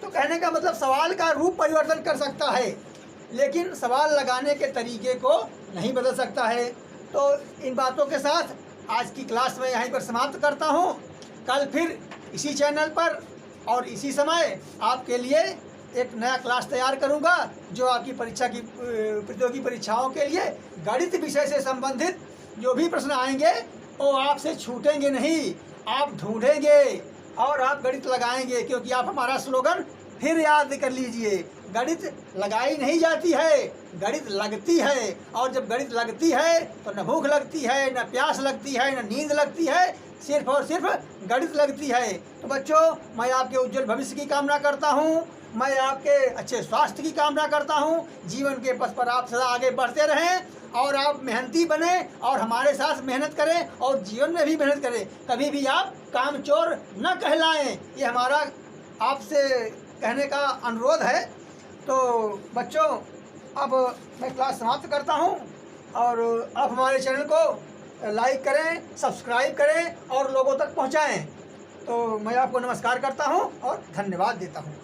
तो कहने का मतलब सवाल का रूप परिवर्तन कर सकता है, लेकिन सवाल लगाने के तरीके को नहीं बदल सकता है। तो इन बातों के साथ आज की क्लास में यहीं पर समाप्त करता हूँ। कल फिर इसी चैनल पर और इसी समय आपके लिए एक नया क्लास तैयार करूँगा, जो आपकी परीक्षा की प्रतियोगी परीक्षाओं के लिए गणित विषय से संबंधित जो भी प्रश्न आएंगे वो आपसे छूटेंगे नहीं, आप ढूंढेंगे और आप गणित लगाएंगे। क्योंकि आप हमारा स्लोगन फिर याद कर लीजिए, गणित लगाई नहीं जाती है, गणित लगती है। और जब गणित लगती है तो न भूख लगती है, न प्यास लगती है, न नींद लगती है, सिर्फ और सिर्फ गणित लगती है। तो बच्चों, मैं आपके उज्जवल भविष्य की कामना करता हूँ, मैं आपके अच्छे स्वास्थ्य की कामना करता हूँ। जीवन के पथ पर आप सदा आगे बढ़ते रहें और आप मेहनती बने और हमारे साथ मेहनत करें और जीवन में भी मेहनत करें। कभी भी आप कामचोर न कहलाएं, ये हमारा आपसे कहने का अनुरोध है। तो बच्चों, अब मैं क्लास समाप्त करता हूँ और आप हमारे चैनल को लाइक करें, सब्सक्राइब करें और लोगों तक पहुँचाएँ। तो मैं आपको नमस्कार करता हूँ और धन्यवाद देता हूँ।